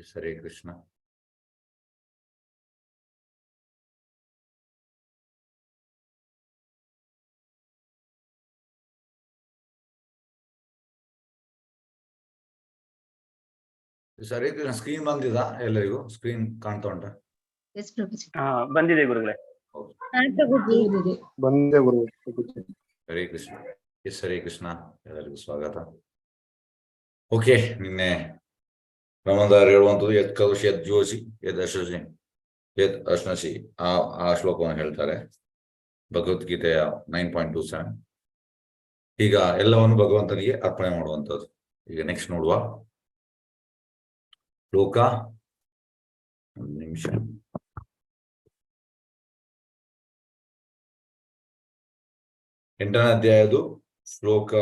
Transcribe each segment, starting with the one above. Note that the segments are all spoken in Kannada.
ಹರೇ ಕೃಷ್ಣ. ಸರಿ, ಸ್ಕ್ರೀನ್ ಬಂದಿದಾ ಎಲ್ಲರಿಗೂ? ಸ್ಕ್ರೀನ್ ಕಾಣ್ತಾ ಉಂಟಾ? ಬಂದಿದೆ ಗುರುಗಳೇ. ಹರೇ ಕೃಷ್ಣ. ಹರೇ ಕೃಷ್ಣ. ಎಲ್ಲರಿಗೂ ಸ್ವಾಗತ. ಓಕೆ, ನಿನ್ನೆ ರಮಣದಾರ್ ಹೇಳುವಂಥದ್ದು ಯತ್ ಕಲುಷಿ ಯತ್ ಜೋಶಿ ಯತ್ ಅಶಸಿ ಯತ್ ಅಶ್ನಸಿ ಆ ಶ್ಲೋಕವನ್ನು ಹೇಳ್ತಾರೆ ಭಗವದ್ಗೀತೆಯ 9.27. ಈಗ ಎಲ್ಲವನ್ನು ಭಗವಂತನಿಗೆ ಅರ್ಪಣೆ ಮಾಡುವಂಥದ್ದು. ಈಗ ನೆಕ್ಸ್ಟ್ ನೋಡುವ ಶ್ಲೋಕ. ಒಂದು ನಿಮಿಷ. ಎಂಟನೇ ಅಧ್ಯಾಯದು ಶ್ಲೋಕ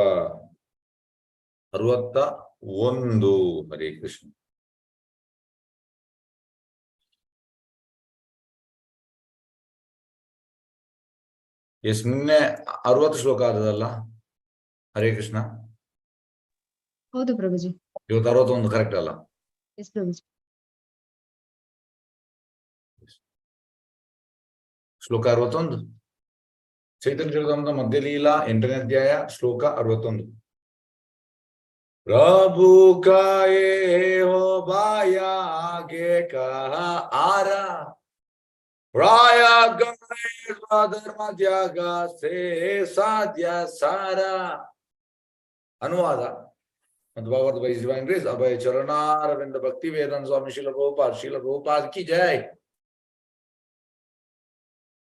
61. ಹರೇ ಕೃಷ್ಣ. ಎಸ್, ನಿನ್ನೆ 60 ಶ್ಲೋಕ ಆದದಲ್ಲ? ಹರೇ ಕೃಷ್ಣ. ಹೌದು ಪ್ರಭುಜಿ. ಇವತ್ತು 61 ಕರೆಕ್ಟ್ ಅಲ್ಲ? ಎಸ್ ಪ್ರಭುಜಿ. ಶ್ಲೋಕ 61 ಚೈತನ್ಯ ಚರಿತಾಮೃತ ಮಧ್ಯ ಲೀಲಾ 8ನೇ ಅಧ್ಯಾಯ ಶ್ಲೋಕ 61. ಪ್ರಭು ಕಾಯೇ ಹೋ ಬಾಯಾ ಆಗೆ ಕಹ ಆರ ಪ್ರಾಯ ಧರ್ಮ ತ್ಯಾಗ ಸೇ ಸಾಧ್ಯ ಸಾರ. ಅನುವಾದ ಮತ್ತು ಭಾಗವತ ಬೈ ಡಿವೈನ್ ಗ್ರೇಸ್ ಅಭಯ ಚರಣಾರವಿಂದ ಭಕ್ತಿ ವೇದಾಂತ ಸ್ವಾಮಿ ಶ್ರೀಲ ಪ್ರಭುಪಾದ್ ಕಿ ಜೈ.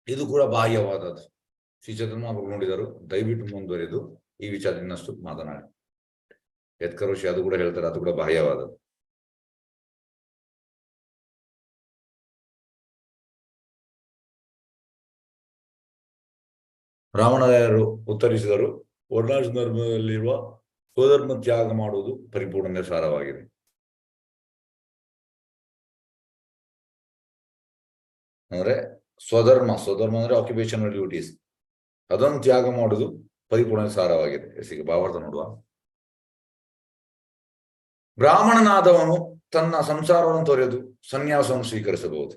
ಇದು ಕೂಡ ಬಾಹ್ಯವಾದದ್ದು. ಶ್ರೀ ಚೈತನ್ಯ ನೋಡಿದರು. ದಯವಿಟ್ಟು ಮುಂದುವರಿದು ಈ ವಿಚಾರ ಇನ್ನಷ್ಟು ಮಾತನಾಡಿ. ಯತ್ಕರುಷಿ ಅದು ಕೂಡ ಹೇಳ್ತಾರೆ, ಅದು ಕೂಡ ಬಾಹ್ಯವಾದದ್ದು. ರಾವಣರಾಯರು ಉತ್ತರಿಸಿದರು, ವರ್ಣಾಶ್ರಮ ಧರ್ಮದಲ್ಲಿರುವ ಸ್ವಧರ್ಮ ತ್ಯಾಗ ಮಾಡುವುದು ಪರಿಪೂರ್ಣ ಸಾರವಾಗಿದೆ. ಅಂದ್ರೆ ಸ್ವಧರ್ಮ ಅಂದ್ರೆ ಆಕ್ಯುಪೇಷನಲ್ ಡ್ಯೂಟೀಸ್, ಅದನ್ನು ತ್ಯಾಗ ಮಾಡುವುದು ಪರಿಪೂರ್ಣ ಸಾರವಾಗಿದೆ. ಈಗ ಭಾವಾರ್ಥ ನೋಡುವ. ಬ್ರಾಹ್ಮಣನಾದವನು ತನ್ನ ಸಂಸಾರವನ್ನು ತೊರೆದು ಸನ್ಯಾಸವನ್ನು ಸ್ವೀಕರಿಸಬಹುದು.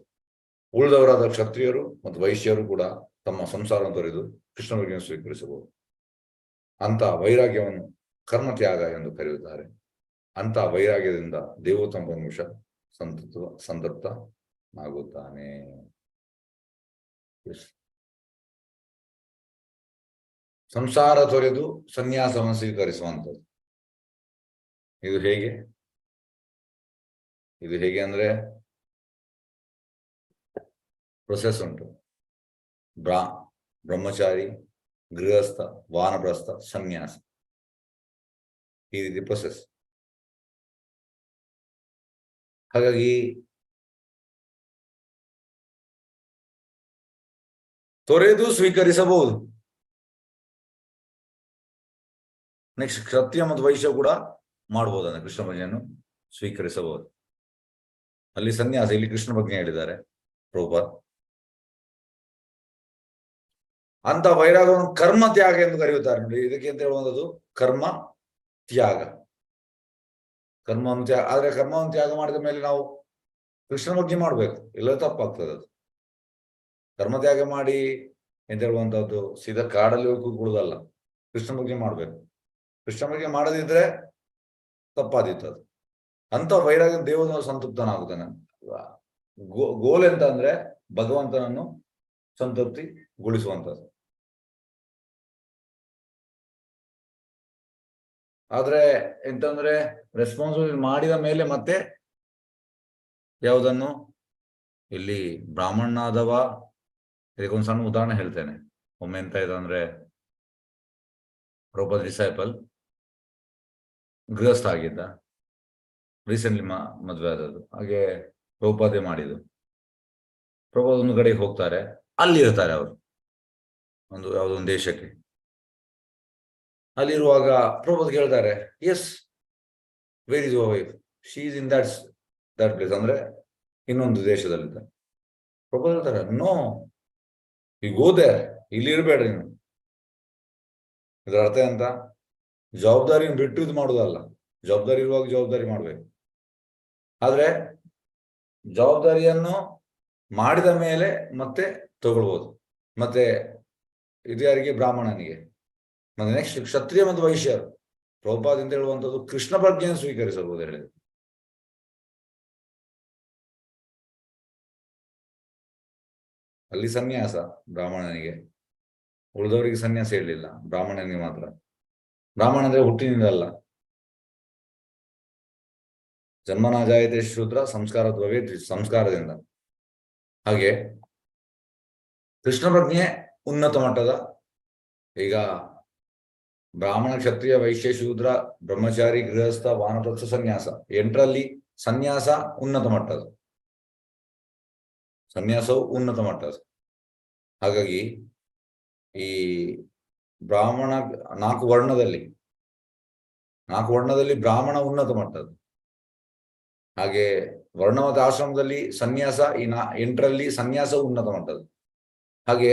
ಉಳಿದವರಾದ ಕ್ಷತ್ರಿಯರು ಮತ್ತು ವೈಶ್ಯರು ಕೂಡ ತಮ್ಮ ಸಂಸಾರವನ್ನು ತೊರೆದು ಕೃಷ್ಣ ಭಕ್ತಿಯನ್ನು ಸ್ವೀಕರಿಸಬಹುದು. ಅಂತ ವೈರಾಗ್ಯವನ್ನು ಕರ್ಮತ್ಯಾಗ ಎಂದು ಕರೆಯುತ್ತಾರೆ. ಅಂತ ವೈರಾಗ್ಯದಿಂದ ದೇವೋತ್ತಮ ಮನುಷ್ಯ ಸಂತೃಪ್ತನಾಗುತ್ತಾನೆ. ಸಂಸಾರ ತೊರೆದು ಸನ್ಯಾಸವನ್ನು ಸ್ವೀಕರಿಸುವಂಥದ್ದು. ಇದು ಹೇಗೆ ಅಂದ್ರೆ ಪ್ರೊಸೆಸ್ ಉಂಟು. ಬ್ರಹ್ಮಚಾರಿ, ಗೃಹಸ್ಥ, ವಾನಪ್ರಸ್ಥ, ಸನ್ಯಾಸ, ಈ ರೀತಿ ಪ್ರೊಸೆಸ್. ಹಾಗಾಗಿ ತೊರೆದು ಸ್ವೀಕರಿಸಬಹುದು. ನೆಕ್ಸ್ಟ್ ಕ್ಷತ್ರಿಯ ಮತ್ತು ವೈಶ್ಯ ಕೂಡ ಮಾಡಬಹುದಾದ್ರೆ ಕೃಷ್ಣ ಭಜನೆಯನ್ನು ಸ್ವೀಕರಿಸಬಹುದು. ಅಲ್ಲಿ ಸನ್ಯಾಸ, ಇಲ್ಲಿ ಕೃಷ್ಣ ಭಜನೆ ಹೇಳಿದ್ದಾರೆ ಪ್ರಭುಪಾದ್. ಅಂತ ವೈರಾಗವನ್ನು ಕರ್ಮ ತ್ಯಾಗ ಎಂದು ಕರೆಯುತ್ತಾರೆ. ನೋಡಿ, ಇದಕ್ಕೆ ಅಂತ ಹೇಳುವಂಥದ್ದು ಕರ್ಮ ತ್ಯಾಗ. ಕರ್ಮವನ್ನು ತ್ಯಾಗ. ಆದ್ರೆ ಕರ್ಮವನ್ನು ತ್ಯಾಗ ಮಾಡಿದ ಮೇಲೆ ನಾವು ಕೃಷ್ಣ ಭಕ್ತಿ ಮಾಡ್ಬೇಕು, ಇಲ್ಲ ತಪ್ಪಾಗ್ತದೆ. ಅದು ಕರ್ಮ ತ್ಯಾಗ ಮಾಡಿ ಎಂತ ಹೇಳುವಂತಹದ್ದು ಸೀದಾ ಕಾಡಲ್ಲಿ ಹೋಗಿ ಕೂತ್ಕೊಳ್ಳೋದಲ್ಲ. ಕೃಷ್ಣ ಭಕ್ತಿ ಮಾಡ್ಬೇಕು. ಕೃಷ್ಣ ಭಕ್ತಿ ಮಾಡದಿದ್ರೆ ತಪ್ಪಾದಿತ್ತು ಅದು. ಅಂತ ವೈರಾಗ್ಯ ದೇವನ ಸಂತೃಪ್ತನಾಗುತ್ತಾನೆ. ಗೋಲ್ ಎಂತ ಅಂದ್ರೆ ಭಗವಂತನನ್ನು ಸಂತೃಪ್ತಿಗೊಳಿಸುವಂಥದ್ದು. ಆದ್ರೆ ಎಂತಂದ್ರೆ ರೆಸ್ಪಾನ್ಸಿಬಿಲಿಟಿ ಮಾಡಿದ ಮೇಲೆ ಮತ್ತೆ ಯಾವುದನ್ನು, ಇಲ್ಲಿ ಬ್ರಾಹ್ಮಣನಾದವ, ಇದಕ್ಕೊಂದು ಸಣ್ಣ ಉದಾಹರಣೆ ಹೇಳ್ತೇನೆ. ಒಮ್ಮೆ ಎಂತ ಇದೆ ಅಂದ್ರೆ, ಪ್ರಭುಪಾದ್ ಡಿಸೈಪಲ್ ಗೃಹಸ್ಥ ಆಗಿದ್ದ, ರೀಸೆಂಟ್ಲಿ ಮದುವೆ ಆದದ್ದು. ಹಾಗೆ ಪ್ರಭುಪಾದೇ ಮಾಡಿದ್ದು. ಪ್ರಭುಪಾದ್ ಒಂದು ಕಡೆಗೆ ಹೋಗ್ತಾರೆ, ಅಲ್ಲಿ ಇರ್ತಾರೆ ಅವರು ಯಾವುದೊಂದು ದೇಶಕ್ಕೆ. ಅಲ್ಲಿರುವಾಗ ಪ್ರಭುಪಾದ್ ಕೇಳ್ತಾರೆ, yes where is your wife? She is in that place, ಅಂದ್ರೆ ಇನ್ನೊಂದು ದೇಶದಲ್ಲಿದ್ದಾರೆ. ಪ್ರಭುಪಾದ್ ಹೇಳ್ತಾರೆ, ನೋ, ಯು ಗೋ ದೇರ್, ಇಲ್ಲಿ ಇರಬೇಡ್ರಿ ನೀವು. ಇದರ ಅರ್ಥ ಅಂತ, ಜವಾಬ್ದಾರಿಯನ್ನು ಬಿಟ್ಟು ಇದು ಮಾಡುವುದಲ್ಲ. ಜವಾಬ್ದಾರಿ ಇರುವಾಗ ಜವಾಬ್ದಾರಿ ಮಾಡ್ಬೇಕು. ಆದ್ರೆ ಜವಾಬ್ದಾರಿಯನ್ನು ಮಾಡಿದ ಮೇಲೆ ಮತ್ತೆ ತಗೊಳ್ಬೋದು. ಮತ್ತೆ ಇದು ಯಾರಿಗೆ? ಬ್ರಾಹ್ಮಣನಿಗೆ. ಮತ್ತೆ ನೆಕ್ಸ್ಟ್ ಕ್ಷತ್ರಿಯ ಮತ್ತು ವೈಶ್ಯರು. ಪ್ರಭುಪಾದಿಂದ ಹೇಳುವಂಥದ್ದು ಕೃಷ್ಣ ಪ್ರಜ್ಞೆಯನ್ನು ಸ್ವೀಕರಿಸಬಹುದು ಹೇಳಿದ್ರು. ಅಲ್ಲಿ ಸನ್ಯಾಸ ಬ್ರಾಹ್ಮಣನಿಗೆ, ಉಳಿದವರಿಗೆ ಸನ್ಯಾಸ ಹೇಳಲಿಲ್ಲ, ಬ್ರಾಹ್ಮಣನಿಗೆ ಮಾತ್ರ. ಬ್ರಾಹ್ಮಣ ಅಂದ್ರೆ ಹುಟ್ಟಿನಿಂದ ಅಲ್ಲ. ಜನ್ಮನ ಜಾಯತೆ ಶೂದ್ರ ಸಂಸ್ಕಾರ ಸಂಸ್ಕಾರದಿಂದ. ಹಾಗೆ ಕೃಷ್ಣ ಪ್ರಜ್ಞೆ ಉನ್ನತ ಮಟ್ಟದ. ಈಗ ಬ್ರಾಹ್ಮಣ, ಕ್ಷತ್ರಿಯ, ವೈಶ್ಯ, ಶೂದ್ರ, ಬ್ರಹ್ಮಚಾರಿ, ಗೃಹಸ್ಥ, ವಾನಪ್ರಸ್ಥ, ಸನ್ಯಾಸ. 8ರಲ್ಲಿ ಸನ್ಯಾಸ ಉನ್ನತ ಮಟ್ಟದ. ಸನ್ಯಾಸವು ಉನ್ನತ ಮಟ್ಟದ. ಹಾಗಾಗಿ ಈ ಬ್ರಾಹ್ಮಣ 4 ವರ್ಣದಲ್ಲಿ ಬ್ರಾಹ್ಮಣ ಉನ್ನತ ಮಟ್ಟದ್ದು. ಹಾಗೆ ವರ್ಣ ಮತ್ತು ಆಶ್ರಮದಲ್ಲಿ ಸನ್ಯಾಸ, ಈ 8ರಲ್ಲಿ ಸನ್ಯಾಸ ಉನ್ನತ ಮಟ್ಟದ್ದು. ಹಾಗೆ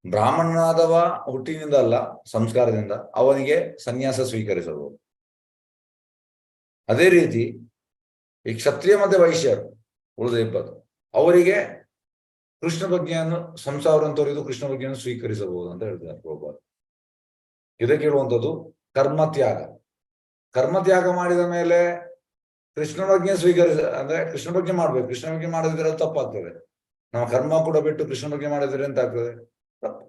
ಬ್ರಾಹ್ಮಣನಾದವ ಹುಟ್ಟಿನಿಂದ ಅಲ್ಲ, ಸಂಸ್ಕಾರದಿಂದ, ಅವನಿಗೆ ಸನ್ಯಾಸ ಸ್ವೀಕರಿಸಬಹುದು. ಅದೇ ರೀತಿ ಈ ಕ್ಷತ್ರಿಯ ಮತ್ತೆ ವೈಶ್ಯರು ಉಳಿದ 20 ಅವರಿಗೆ ಕೃಷ್ಣ ಪ್ರಜ್ಞೆಯನ್ನು, ಸಂಸಾರವನ್ನು ತೊರೆದು ಕೃಷ್ಣ ಪ್ರಜ್ಞೆಯನ್ನು ಸ್ವೀಕರಿಸಬಹುದು ಅಂತ ಹೇಳ್ತಾರೆ ಪ್ರಭುಪಾದ. ಇದಕ್ಕೆ ಹೇಳುವಂಥದ್ದು ಕರ್ಮತ್ಯಾಗ. ಕರ್ಮತ್ಯಾಗ ಮಾಡಿದ ಮೇಲೆ ಕೃಷ್ಣ ಪ್ರಜ್ಞೆ ಅಂದ್ರೆ ಕೃಷ್ಣ ಪ್ರಜ್ಞೆ ಮಾಡ್ಬೇಕು. ಕೃಷ್ಣ ಪ್ರಜ್ಞೆ ಮಾಡದಿದ್ರೆ ಅದು ತಪ್ಪಾಗ್ತದೆ. ನಮ್ಮ ಕರ್ಮ ಕೂಡ ಬಿಟ್ಟು ಕೃಷ್ಣ ಪ್ರಜ್ಞೆ ಮಾಡಿದ್ರೆ ಎಂತ ಆಗ್ತದೆ? ತಪ್ಪು.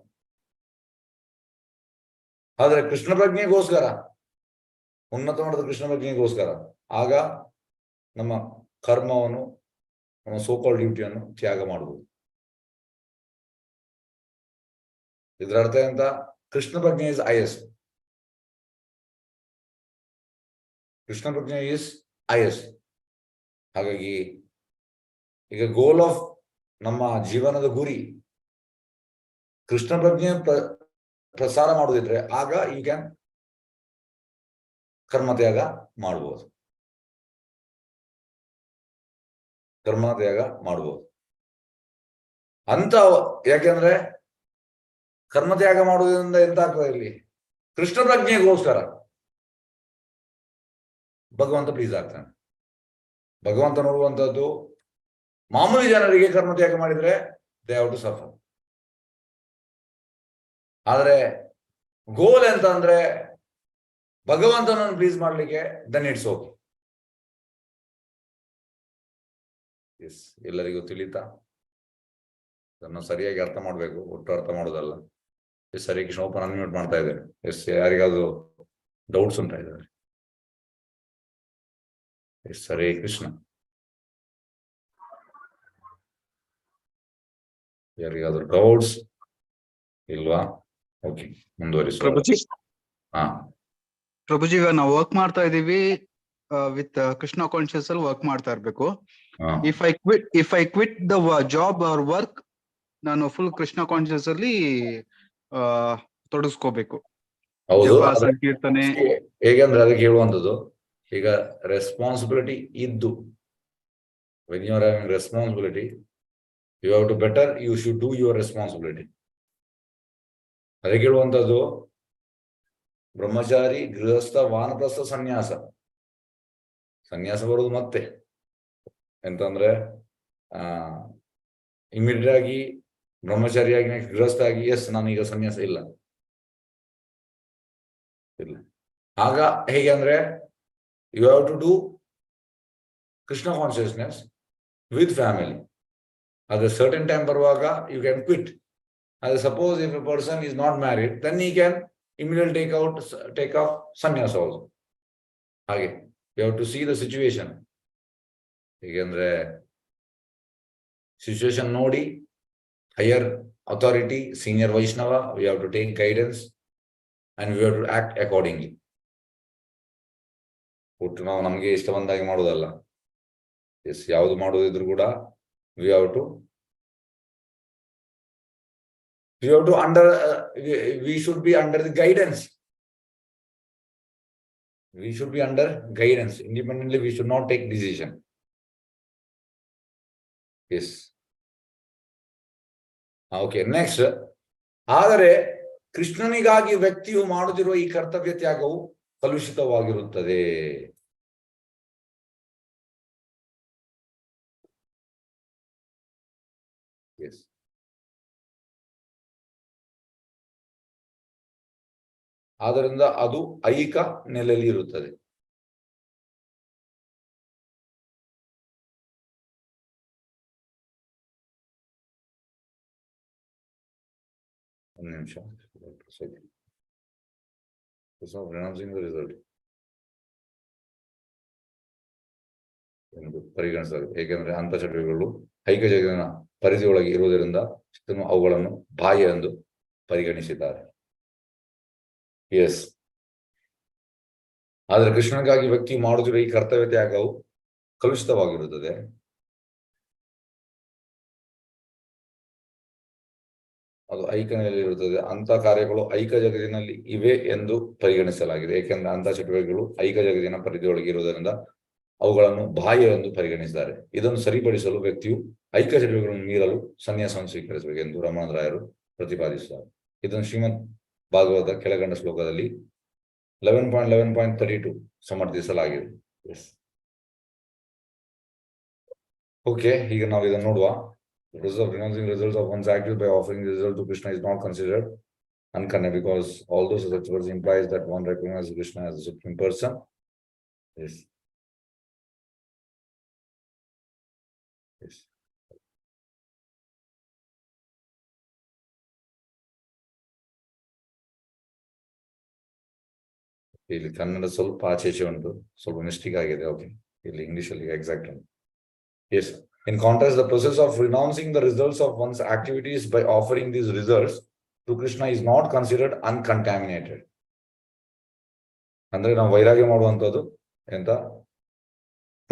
ಆದ್ರೆ ಕೃಷ್ಣ ಪ್ರಜ್ಞೆಗೋಸ್ಕರ, ಉನ್ನತ ಮಟ್ಟದ ಕೃಷ್ಣ ಪ್ರಜ್ಞೆಗೋಸ್ಕರ ಆಗ ನಮ್ಮ ಕರ್ಮವನ್ನು, ನಮ್ಮ ಸೋಕಾಲ್ ಡ್ಯೂಟಿಯನ್ನು ತ್ಯಾಗ ಮಾಡಬಹುದು. ಇದರ ಅರ್ಥ ಎಂತ? ಕೃಷ್ಣ ಪ್ರಜ್ಞೆ ಇಸ್ ಹೈಯೆಸ್ಟ್. ಕೃಷ್ಣ ಪ್ರಜ್ಞೆ ಇಸ್ ಹೈಯೆಸ್ಟ್. ಹಾಗಾಗಿ ಈಗ ಗೋಲ್ ಆಫ್ ನಮ್ಮ ಜೀವನದ ಗುರಿ ಕೃಷ್ಣ ಪ್ರಜ್ಞೆ ಪ್ರಸಾರ ಮಾಡುದಿದ್ರೆ ಆಗ ಯು ಕ್ಯಾನ್ ಕರ್ಮತ್ಯಾಗ ಮಾಡಬಹುದು. ಕರ್ಮತ್ಯಾಗ ಮಾಡಬಹುದು ಅಂತ. ಯಾಕೆಂದ್ರೆ ಕರ್ಮತ್ಯಾಗ ಮಾಡುವುದರಿಂದ ಎಂತ ಆಗ್ತದೆ? ಇಲ್ಲಿ ಕೃಷ್ಣ ಪ್ರಜ್ಞೆಗೋಸ್ಕರ ಭಗವಂತ ಪ್ಲೀಸ್ ಆಗ್ತಾನೆ. ಭಗವಂತ ನೋಡುವಂಥದ್ದು ಮಾಮೂಲಿ ಜನರಿಗೆ ಕರ್ಮತ್ಯಾಗ ಮಾಡಿದ್ರೆ ದೇ ಹ್ಯಾವ್ ಟು ಸಫರ್. ಆದ್ರೆ ಗೋಲ್ ಎಂತ ಅಂದ್ರೆ ಭಗವಂತನನ್ನು ಪ್ಲೀಸ್ ಮಾಡ್ಲಿಕ್ಕೆ, ದೆನ್ ಇಟ್ಸ್ ಓಕೆ. ಎಲ್ಲರಿಗೂ ತಿಳಿತಾ? ಅದನ್ನು ಸರಿಯಾಗಿ ಅರ್ಥ ಮಾಡ್ಬೇಕು, ಒಟ್ಟು ಅರ್ಥ ಮಾಡೋದಲ್ಲ. ಸರಿ, ಕೃಷ್ಣ ಓಪನ್ ಅನ್ಮ್ಯೂಟ್ ಮಾಡ್ತಾ ಇದ್ದೇನೆ. ಯಾರಿಗಾದ್ರು ಡೌಟ್ಸ್ ಉಂಟಾ ಇದ್ದಾರೆ? ಹರೇ ಕೃಷ್ಣ. ಯಾರಿಗಾದ್ರು ಡೌಟ್ಸ್ ಇಲ್ವಾ? ಓಕೆ, ಮುಂದುವರಿಸುವ. ಪ್ರಭುಜಿ, ಹಾ ಪ್ರಭುಜಿ, ಇವಾಗ ನಾವು ವರ್ಕ್ ಮಾಡ್ತಾ ಇದೀವಿ ವಿತ್ ಕೃಷ್ಣ ಕಾನ್ಶಿಯಸ್ ಅಲ್ಲಿ ವರ್ಕ್ ಮಾಡ್ತಾ ಇರ್ಬೇಕು. If I quit the job or work, ನಾನು ಫುಲ್ ಕೃಷ್ಣ ಕಾನ್ಶಿಯಸ್ ಅಲ್ಲಿ ತೊಡಗಿಸ್ಕೋಬೇಕು. ಹೌದು. ಜಪ, ಸಂಕೀರ್ತನೆ. ಹೇಗಂದ್ರೆ ಅದಕ್ಕೆ ಹೇಳುವಂಥದ್ದು, ಈಗ ರೆಸ್ಪಾನ್ಸಿಬಿಲಿಟಿ ಇದ್ದು, when you are having responsibility, you have to better, you should do your responsibility. ಅದಕ್ಕೆ ಹೇಳುವಂಥದ್ದು ಬ್ರಹ್ಮಚಾರಿ, ಗೃಹಸ್ಥ, ವಾನಪ್ರಸ್ಥ, ಸನ್ಯಾಸ. ಸನ್ಯಾಸ ಬರುವುದು ಮತ್ತೆ ಎಂತಂದ್ರೆ ಇಮಿಡಿಯೇಟ್ ಆಗಿ ಬ್ರಹ್ಮಚಾರಿಯಾಗಿ ನೆಕ್ಸ್ಟ್ ಗೃಹಸ್ಥ ಆಗಿ ಎಸ್ ನಾನೀಗ ಸನ್ಯಾಸ ಇಲ್ಲ. ಆಗ ಹೇಗೆ ಅಂದ್ರೆ you have to do Krishna consciousness with family. ಅದ್ರ ಸರ್ಟನ್ ಟೈಮ್ ಬರುವಾಗ ಯು ಕ್ಯಾನ್ ಕ್ವಿಟ್. ಅದೇ suppose if a person is not married, then he can immediately take off sannyasa also. ಹಾಗೆ you have to see the situation. ಹೀಗೆಂದ್ರೆ ಸಿಚುವೇಶನ್ ನೋಡಿ, higher authority, senior Vaishnava, we have to take guidance and we have to act accordingly. ಒಟ್ಟು ನಾವು ನಮಗೆ ಇಷ್ಟ ಬಂದಾಗಿ ಮಾಡೋದಲ್ಲ. ಎಸ್, ಯಾವುದು ಮಾಡೋದಿದ್ರು ಕೂಡ we have to we should be under the guidance. We should be under guidance. Independently, we should not take decision. Yes. Okay, next. ಆದರೆ ಕೃಷ್ಣನಿಗಾಗಿ ವ್ಯಕ್ತಿಯು ಮಾಡುತ್ತಿರುವ ಈ ಕರ್ತವ್ಯ ತ್ಯಾಗವು ಕಲುಷಿತವಾಗಿರುತ್ತದೆ. ಆದ್ದರಿಂದ ಅದು ಐಕ ನೆಲೆಯಲ್ಲಿ ಇರುತ್ತದೆ. ಒಂದು ನಿಮಿಷ ಎಂದು ಪರಿಗಣಿಸಲಾಗಿದೆ. ಏಕೆಂದರೆ ಅಂತ ಚಟುವಟಿಕೆಗಳು ಐಕ ಜಗತ್ತಿನ ಪರಿಧಿಯೊಳಗೆ ಇರುವುದರಿಂದ ಅವುಗಳನ್ನು ಬಾಹ್ಯ ಎಂದು ಪರಿಗಣಿಸಿದ್ದಾರೆ. ಎಸ್, ಆದರೆ ಕೃಷ್ಣನಿಗಾಗಿ ವ್ಯಕ್ತಿ ಮಾಡುತ್ತಿರುವ ಈ ಕರ್ತವ್ಯ ತ್ಯಾಗವು ಕಲುಷಿತವಾಗಿರುತ್ತದೆ. ಅದು ಐಕನಲ್ಲಿ ಇರುತ್ತದೆ. ಅಂತ ಕಾರ್ಯಗಳು ಐಕ ಜಗತ್ತಿನಲ್ಲಿ ಇವೆ ಎಂದು ಪರಿಗಣಿಸಲಾಗಿದೆ. ಏಕೆಂದರೆ ಅಂತ ಚಟುವಟಿಕೆಗಳು ಐಕ ಜಗತ್ತಿನ ಪರಿಧಿಯೊಳಗೆ ಇರುವುದರಿಂದ ಅವುಗಳನ್ನು ಬಾಹ್ಯ ಎಂದು ಪರಿಗಣಿಸಿದ್ದಾರೆ. ಇದನ್ನು ಸರಿಪಡಿಸಲು ವ್ಯಕ್ತಿಯು ಐಕ ಚಟುವಟಿಕೆಗಳನ್ನು ಮೀರಲು ಸನ್ಯಾಸವನ್ನು ಸ್ವೀಕರಿಸಬೇಕು ಎಂದು ರಮಣರಾಯರು ಪ್ರತಿಪಾದಿಸುತ್ತಾರೆ. ಇದನ್ನು ಶ್ರೀಮದ್ ಭಾಗವತ ಕೆಳಗಂಡ ಶ್ಲೋಕದಲ್ಲಿ 11.11.32 ಸಮರ್ಥಿಸಲಾಗಿದೆ. ಓಕೆ, ಈಗ ನಾವು ಇದನ್ನು ನೋಡುವ. Process of renouncing results of one's actions by offering the result to Krishna is not considered unconnected because although such words implies that one recognizes Krishna as the supreme person. Yes. Yes. ಇಲ್ಲಿ ಕನ್ನಡ ಸ್ವಲ್ಪ ಆಚೆ ಉಂಟು, ಸ್ವಲ್ಪ ಮಿಸ್ಟೇಕ್ ಆಗಿದೆ. ಓಕೆ, ಇಲ್ಲಿ ಇಂಗ್ಲಿಷ್ ಅಲ್ಲಿ ಎಕ್ಸಾಕ್ಟ್ ಉಂಟು. Yes. In contrast, the process of renouncing the results of one's activities by offering these results to Krishna is not considered uncontaminated. ಅಂದ್ರೆ ನಾವು ವೈರಾಗ್ಯ ಮಾಡುವಂಥದ್ದು ಎಂತ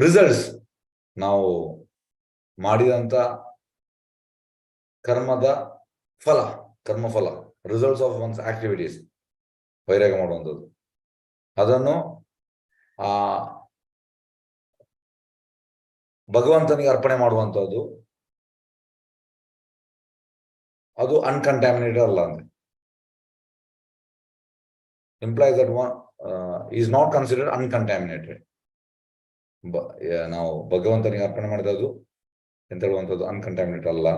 ರಿಸಲ್ಟ್ಸ್, ನಾವು ಮಾಡಿದಂತ ಕರ್ಮದ ಫಲ, ಕರ್ಮಫಲ, ರಿಸಲ್ಟ್ಸ್ ಆಫ್ ಒನ್ಸ್ ಆಕ್ಟಿವಿಟೀಸ್, ವೈರಾಗ್ಯ ಮಾಡುವಂಥದ್ದು, ಅದನ್ನು ಆ ಭಗವಂತನಿಗೆ ಅರ್ಪಣೆ ಮಾಡುವಂಥದ್ದು, ಅದು ಅನ್ಕಂಟ್ಯಾಮಿನೇಟೆಡ್ ಅಲ್ಲ. ಅಂದ್ರೆ implies that one is not considered uncontaminated. ನಾವು ಭಗವಂತನಿಗೆ ಅರ್ಪಣೆ ಮಾಡಿದದ್ದು ಎಂತ ಹೇಳುವಂಥದ್ದು ಅನ್ಕಂಟ್ಯಾಮಿನೇಟೆಡ್ ಅಲ್ಲ.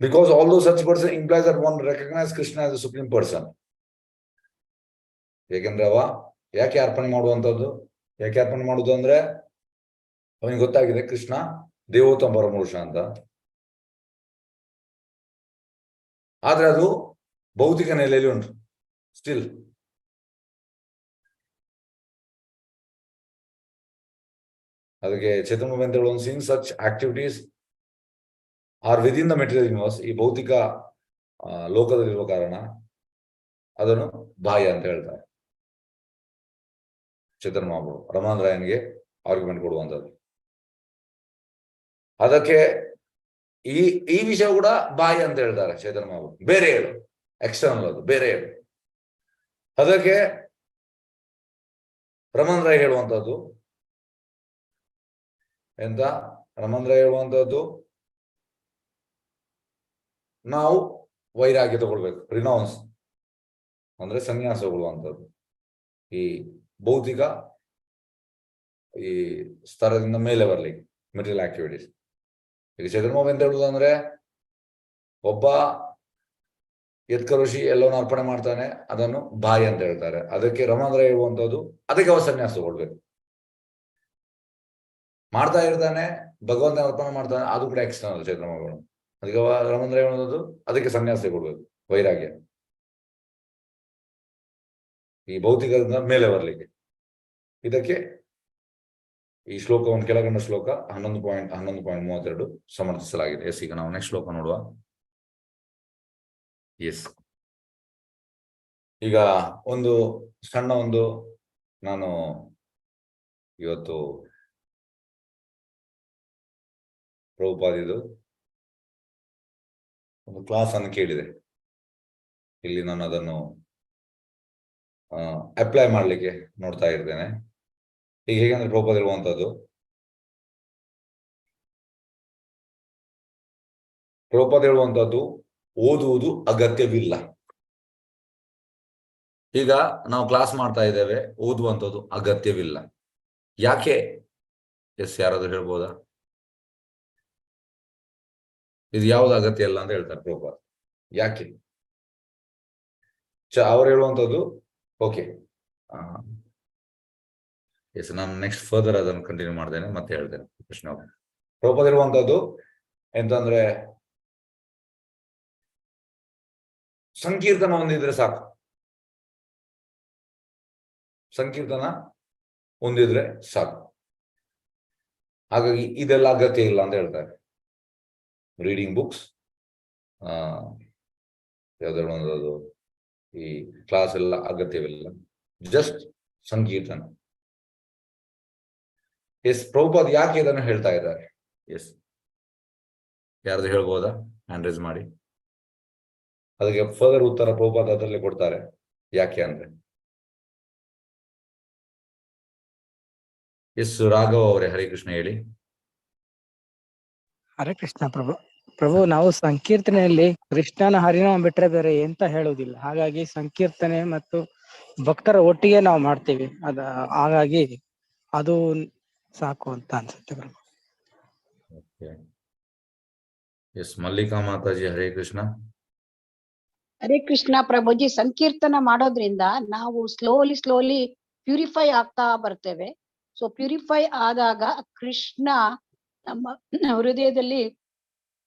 Because although such person implies that one recognize Krishna as the supreme person. ಏಕೆಂದ್ರೆ ಯಾಕೆ ಅರ್ಪಣೆ ಮಾಡುವಂಥದ್ದು, ಯಾಕೆ ಅರ್ಪಣೆ ಮಾಡುದು ಅಂದ್ರೆ ಅವನಿಗೆ ಗೊತ್ತಾಗಿದೆ ಕೃಷ್ಣ ದೇವೋತ್ತಮ ಪರಮಪುರುಷ ಅಂತ. ಆದ್ರೆ ಅದು ಭೌತಿಕ ನೆಲೆಯಲ್ಲಿ ಉಂಟು ಸ್ಟಿಲ್. ಅದಕ್ಕೆ ಚೇತನ ಅಂತ ಹೇಳುವ Singh such activities are within the material universe, ಈ ಭೌತಿಕ ಲೋಕದಲ್ಲಿರುವ ಕಾರಣ ಅದನ್ನು ಬಾಹ್ಯ ಅಂತ ಹೇಳ್ತಾರೆ. ಚೇತನ ಮಹಾಪ್ರಭು ರಮಣರಾಯನಿಗೆ ಆರ್ಗ್ಯುಮೆಂಟ್ ಕೊಡುವಂಥದ್ದು. ಅದಕ್ಕೆ ಈ ವಿಷಯ ಕೂಡ ಬಾಹ್ಯ ಅಂತ ಹೇಳ್ತಾರೆ ಚೇತನ ಮಹಾಪ್ರಭು. ಬೇರೆ ಹೇಳು, ಎಕ್ಸ್ಟರ್ನಲ್, ಅದು ಬೇರೆ ಹೇಳು. ಅದಕ್ಕೆ ರಮಣರಾಯ್ ಹೇಳುವಂಥದ್ದು ಎಂತ, ರಮಣರಾಯ್ ಹೇಳುವಂಥದ್ದು ನಾವು ವೈರಾಗ್ಯ ತಗೊಳ್ಬೇಕು, ರಿನೌನ್ಸ್ ಅಂದ್ರೆ ಸನ್ಯಾಸ ತಗೊಳ್ಳುವಂಥದ್ದು ಈ ಭೌತಿಕ ಈ ಸ್ತರದಿಂದ ಮೇಲೆ ಬರ್ಲಿಕ್ಕೆ, ಮೆಟೀರಿಯಲ್ ಆಕ್ಟಿವಿಟೀಸ್. ಈಗ ಚಂದ್ರಮೋಹ ಅಂತ ಹೇಳುದು ಅಂದ್ರೆ ಒಬ್ಬ ಋಷಿ ಎಲ್ಲವನ್ನ ಅರ್ಪಣೆ ಮಾಡ್ತಾನೆ, ಅದನ್ನು ಬಾಯಿ ಅಂತ ಹೇಳ್ತಾರೆ. ಅದಕ್ಕೆ ರಮಣರಾಯ್ ಹೇಳುವಂಥದ್ದು ಅದಕ್ಕೆ ಅವ ಸನ್ಯಾಸ ತಗೊಳ್ಬೇಕು. ಮಾಡ್ತಾ ಇರ್ತಾನೆ, ಭಗವಂತನ ಅರ್ಪಣೆ ಮಾಡ್ತಾನೆ, ಅದು ಕೂಡ ಎಕ್ಸ್ಟರ್ನಲ್ ಚಂದ್ರಮೋಹಗಳು. ಅದಕ್ಕೆ ರಮಣರಾಯ್ ಹೇಳುವಂಥದ್ದು ಅದಕ್ಕೆ ಸನ್ಯಾಸ ತಗೊಳ್ಬೇಕು, ವೈರಾಗ್ಯ, ಈ ಭೌತಿಕದಿಂದ ಮೇಲೆ ಬರ್ಲಿಕ್ಕೆ. ಇದಕ್ಕೆ ಈ ಶ್ಲೋಕವನ್ನು ಕೆಳಗಂಡ ಶ್ಲೋಕ 11.11.32 ಸಮರ್ಥಿಸಲಾಗಿದೆ. ಎಸ್, ಈಗ ನಾವು ನೆಕ್ಸ್ಟ್ ಶ್ಲೋಕ ನೋಡುವ. ಎಸ್, ಈಗ ಒಂದು ಸಣ್ಣ ನಾನು ಇವತ್ತು ಪ್ರಭುಪಾದಿದು ಒಂದು ಕ್ಲಾಸ್ ಅನ್ನು ಕೇಳಿದೆ. ಇಲ್ಲಿ ನಾನು ಅದನ್ನು ಅಪ್ಲೈ ಮಾಡ್ಲಿಕ್ಕೆ ನೋಡ್ತಾ ಇರ್ತೇನೆ. ಈಗ ಹೇಗಂದ್ರೆ ಪ್ರಭುಪಾದ ಇರುವಂತದ್ದು, ಪ್ರಭುಪಾದ ಹೇಳುವಂತದ್ದು ಓದುವುದು ಅಗತ್ಯವಿಲ್ಲ. ಈಗ ನಾವು ಕ್ಲಾಸ್ ಮಾಡ್ತಾ ಇದ್ದೇವೆ, ಓದುವಂಥದ್ದು ಅಗತ್ಯವಿಲ್ಲ. ಯಾಕೆ? ಎಸ್, ಯಾರಾದ್ರೂ ಹೇಳ್ಬೋದಾ? ಇದು ಯಾವ್ದು ಅಗತ್ಯ ಇಲ್ಲ ಅಂತ ಹೇಳ್ತಾರೆ ಪ್ರಭುಪಾದ. ಯಾಕೆ? ಅವ್ರು ಹೇಳುವಂಥದ್ದು ಓಕೆ. ಎಸ್, ನಾನು ನೆಕ್ಸ್ಟ್ ಫರ್ದರ್ ಅದನ್ನು ಕಂಟಿನ್ಯೂ ಮಾಡ್ತೇನೆ, ಮತ್ತೆ ಹೇಳ್ತೇನೆ ಕೃಷ್ಣ. ಪ್ರಭುಪಾದ ಇರುವಂತದ್ದು ಎಂತಂದ್ರೆ ಸಂಕೀರ್ತನ ಹೊಂದಿದ್ರೆ ಸಾಕು, ಸಂಕೀರ್ತನ ಹೊಂದಿದ್ರೆ ಸಾಕು. ಹಾಗಾಗಿ ಇದೆಲ್ಲ ಅಗತ್ಯ ಇಲ್ಲ ಅಂತ ಹೇಳ್ತಾರೆ. ರೀಡಿಂಗ್ ಬುಕ್ಸ್, ಯಾವ್ದು ಈ ಕ್ಲಾಸ್ ಎಲ್ಲ ಅಗತ್ಯವಿಲ್ಲ, ಜಸ್ಟ್ ಸಂಕೀರ್ತನ. ಎಸ್, ಪ್ರಭುಪಾದ್ ಯಾಕೆ ಇದನ್ನು ಹೇಳ್ತಾ ಇದ್ದಾರೆ? ಎಸ್, ಯಾರ್ದು ಹೇಳ್ಬೋದಾ? ಹ್ಯಾಂಡ್ ರೈಸ್ ಮಾಡಿ. ಅದಕ್ಕೆ ಫರ್ದರ್ ಉತ್ತರ ಪ್ರಭುಪಾದ್ ಅದರಲ್ಲಿ ಕೊಡ್ತಾರೆ, ಯಾಕೆ ಅಂದ್ರೆ. ಎಸ್, ರಾಘವ್ ಅವರೇ, ಹರೇ ಕೃಷ್ಣ ಹೇಳಿ. ಹರೇ ಕೃಷ್ಣ ಪ್ರಭು. ಪ್ರಭು, ನಾವು ಸಂಕೀರ್ತನೆಯಲ್ಲಿ ಕೃಷ್ಣನ ಹರಿನಾಮ ಬಿಟ್ರೆ ಬೇರೆ ಎಂತ ಹೇಳುವುದಿಲ್ಲ. ಹಾಗಾಗಿ ಸಂಕೀರ್ತನೆ ಮತ್ತು ಭಕ್ತರ ಒಟ್ಟಿಗೆ ನಾವು ಮಾಡ್ತೀವಿ. ಹಾಗಾಗಿ ಅದು ಸಾಕು ಅಂತ ಅನ್ಸುತ್ತೆ ಪ್ರಭು. ಎಸ್, ಮಲ್ಲಿಕಾ ಮಾತಾಜಿ, ಹರೇ ಕೃಷ್ಣ. ಹರೇ ಕೃಷ್ಣ ಪ್ರಭುಜಿ. ಸಂಕೀರ್ತನ ಮಾಡೋದ್ರಿಂದ ನಾವು ಸ್ಲೋಲಿ ಪ್ಯೂರಿಫೈ ಆಗ್ತಾ ಬರ್ತೇವೆ. ಸೊ ಪ್ಯೂರಿಫೈ ಆದಾಗ ಕೃಷ್ಣ ನಮ್ಮ ಹೃದಯದಲ್ಲಿ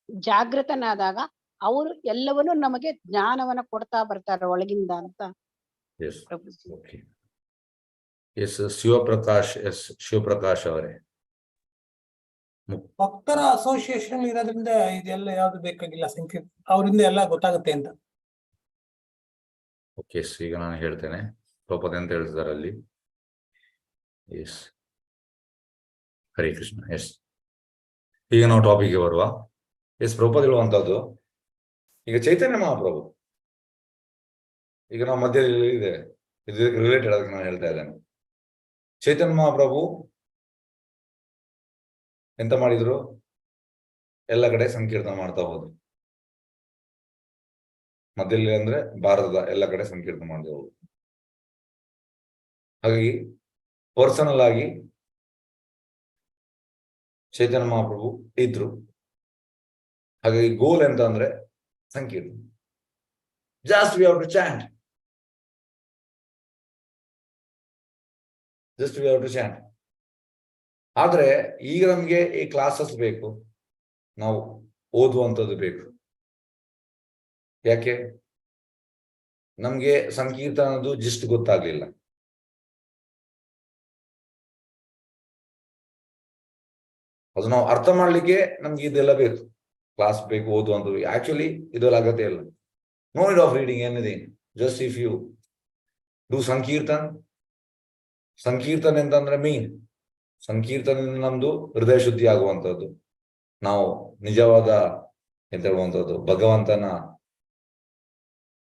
ಜಾಗೃತನಾದಾಗ ಅವರು ಎಲ್ಲವನ್ನೂ ನಮಗೆ ಜ್ಞಾನವನ್ನ ಕೊಡ್ತಾ ಬರ್ತಾರೆ ಒಳಗಿಂದ ಅಂತ ಪ್ರಭುಜಿ. ಎಸ್, ಶಿವಪ್ರಕಾಶ್. ಎಸ್, ಶಿವಪ್ರಕಾಶ್ ಅವರೇ. ಭಕ್ತರ ಅಸೋಸಿಯೇಷನ್ ಇರೋದ್ರಿಂದ ಇದೆಲ್ಲ ಯಾವ್ದು ಬೇಕಾಗಿಲ್ಲ, ಸಂಕೀರ್ತ ಅವರಿಂದ ಎಲ್ಲ ಗೊತ್ತಾಗುತ್ತೆ ಅಂತ. ಓಕೆ, ಈಗ ನಾನು ಹೇಳ್ತೇನೆ ಪ್ರಭುಪಾದ ಅಂತ ಹೇಳ್ತಿದ್ದಾರೆ ಅಲ್ಲಿ. ಎಸ್, ಹರೇ ಕೃಷ್ಣ. ಎಸ್, ಈಗ ನಾವು ಟಾಪಿಕ್ಗೆ ಬರುವ. ಎಸ್, ಪ್ರಭುಪಾದ ಹೇಳುವಂತದ್ದು ಈಗ ಚೈತನ್ಯ ಮಹಾಪ್ರಭು, ಈಗ ನಾವು ಮಧ್ಯದಲ್ಲಿ ಇದೆ, ಇದಕ್ಕೆ ರಿಲೇಟೆಡ್ ಅದಕ್ಕೆ ನಾನು ಹೇಳ್ತಾ ಇದ್ದೇನೆ. ಚೈತನ್ಯ ಮಹಾಪ್ರಭು ಎಂತ ಮಾಡಿದ್ರು? ಎಲ್ಲ ಕಡೆ ಸಂಕೀರ್ತನ ಮಾಡ್ತಾ ಹೋದ್ರು. ಮಧ್ಯದಲ್ಲಿ ಅಂದ್ರೆ ಭಾರತದ ಎಲ್ಲ ಕಡೆ ಸಂಕೀರ್ತನ ಮಾಡ್ತಾ ಹೋದ್ರು. ಹಾಗಾಗಿ ಪರ್ಸನಲ್ ಆಗಿ ಚೈತನ್ಯ ಮಹಾಪ್ರಭು ಇದ್ರು. ಹಾಗಾಗಿ ಗೋಲ್ ಎಂತ ಅಂದ್ರೆ ಸಂಕೀರ್ತನ. Just we have to chant, just we have to chant. ಆದ್ರೆ ಈಗ ನಮ್ಗೆ ಈ ಕ್ಲಾಸಸ್ ಬೇಕು, ನಾವು ಓದುವಂಥದ್ದು ಬೇಕು. ಯಾಕೆ? ನಮ್ಗೆ ಸಂಕೀರ್ತನದ್ದು ಜಿಸ್ಟ್ ಗೊತ್ತಾಗ್ಲಿಲ್ಲ. ಅದು ನಾವು ಅರ್ಥ ಮಾಡ್ಲಿಕ್ಕೆ ನಮ್ಗೆ ಇದೆಲ್ಲ ಬೇಕು, ಕ್ಲಾಸ್ ಬೇಕು, ಓದುವಂಥದ್ದು. ಆಕ್ಚುಲಿ ಇದೆಲ್ಲ ಅಗತ್ಯ ಇಲ್ಲ. No need of reading anything, just if you do ಸಂಕೀರ್ತನ್. ಸಂಕೀರ್ತನ್ ಎಂತಂದ್ರೆ ಮೀನ್, ಸಂಕೀರ್ತನದಿಂದ ನಮ್ದು ಹೃದಯ ಶುದ್ಧಿ ಆಗುವಂಥದ್ದು. ನಾವು ನಿಜವಾದ ಎಂತ ಹೇಳುವಂಥದ್ದು, ಭಗವಂತನ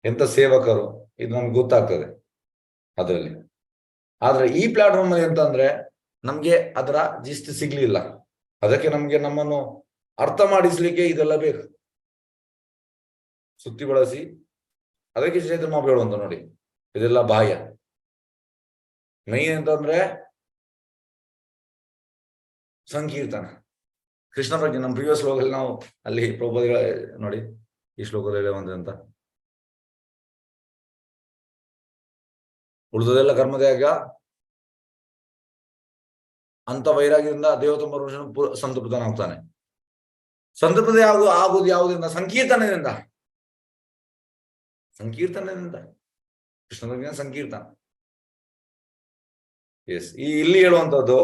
ಎಂತ ಸೇವಕರು, ಇದು ನಮ್ಗೆ ಗೊತ್ತಾಗ್ತದೆ ಅದರಲ್ಲಿ. ಆದ್ರೆ ಈ ಪ್ಲಾಟ್ಫಾರ್ಮ್ ಅಲ್ಲಿ ಎಂತಂದ್ರೆ ನಮ್ಗೆ ಅದರ ಜಿಸ್ಟ್ ಸಿಗ್ಲಿಲ್ಲ. ಅದಕ್ಕೆ ನಮ್ಗೆ ನಮ್ಮನ್ನು ಅರ್ಥ ಮಾಡಿಸ್ಲಿಕ್ಕೆ ಇದೆಲ್ಲ ಬೇಕು, ಸುತ್ತಿ ಬಳಸಿ. ಅದಕ್ಕೆ ಚೈತನ್ಯ ಮಹಾಪ್ರಭು ಹೇಳುವಂತ ನೋಡಿ, ಇದೆಲ್ಲ ಬಾಹ್ಯ. ಮೈನ್ ಎಂತಂದ್ರೆ ಸಂಕೀರ್ತನ, ಕೃಷ್ಣ ಪ್ರಜ್ಞೆ. ನಮ್ಮ ಪ್ರಿವಿಯಸ್ ಶ್ಲೋಕದಲ್ಲಿ ನಾವು ಅಲ್ಲಿ ಪ್ರಭುಪಾದಿಗಳ ನೋಡಿ, ಈ ಶ್ಲೋಕದಲ್ಲಿ ಅಂತ ಉಳಿದದೆಲ್ಲ ಕರ್ಮತ್ಯಾಗ, ಅಂತ ವೈರಾಗ್ಯದಿಂದ ದೇವತಾ ಪರಮೇಶ್ವರನು ಸಂತೃಪ್ತನಾಗ್ತಾನೆ. ಸಂತೃಪ್ತಿ ಆಗುವುದು ಯಾವುದರಿಂದ? ಸಂಕೀರ್ತನದಿಂದ. ಸಂಕೀರ್ತನದಿಂದ ಕೃಷ್ಣ ಪ್ರಜ್ಞೆ ಸಂಕೀರ್ತನ. ಎಸ್, ಈ ಇಲ್ಲಿ ಹೇಳುವಂತದ್ದು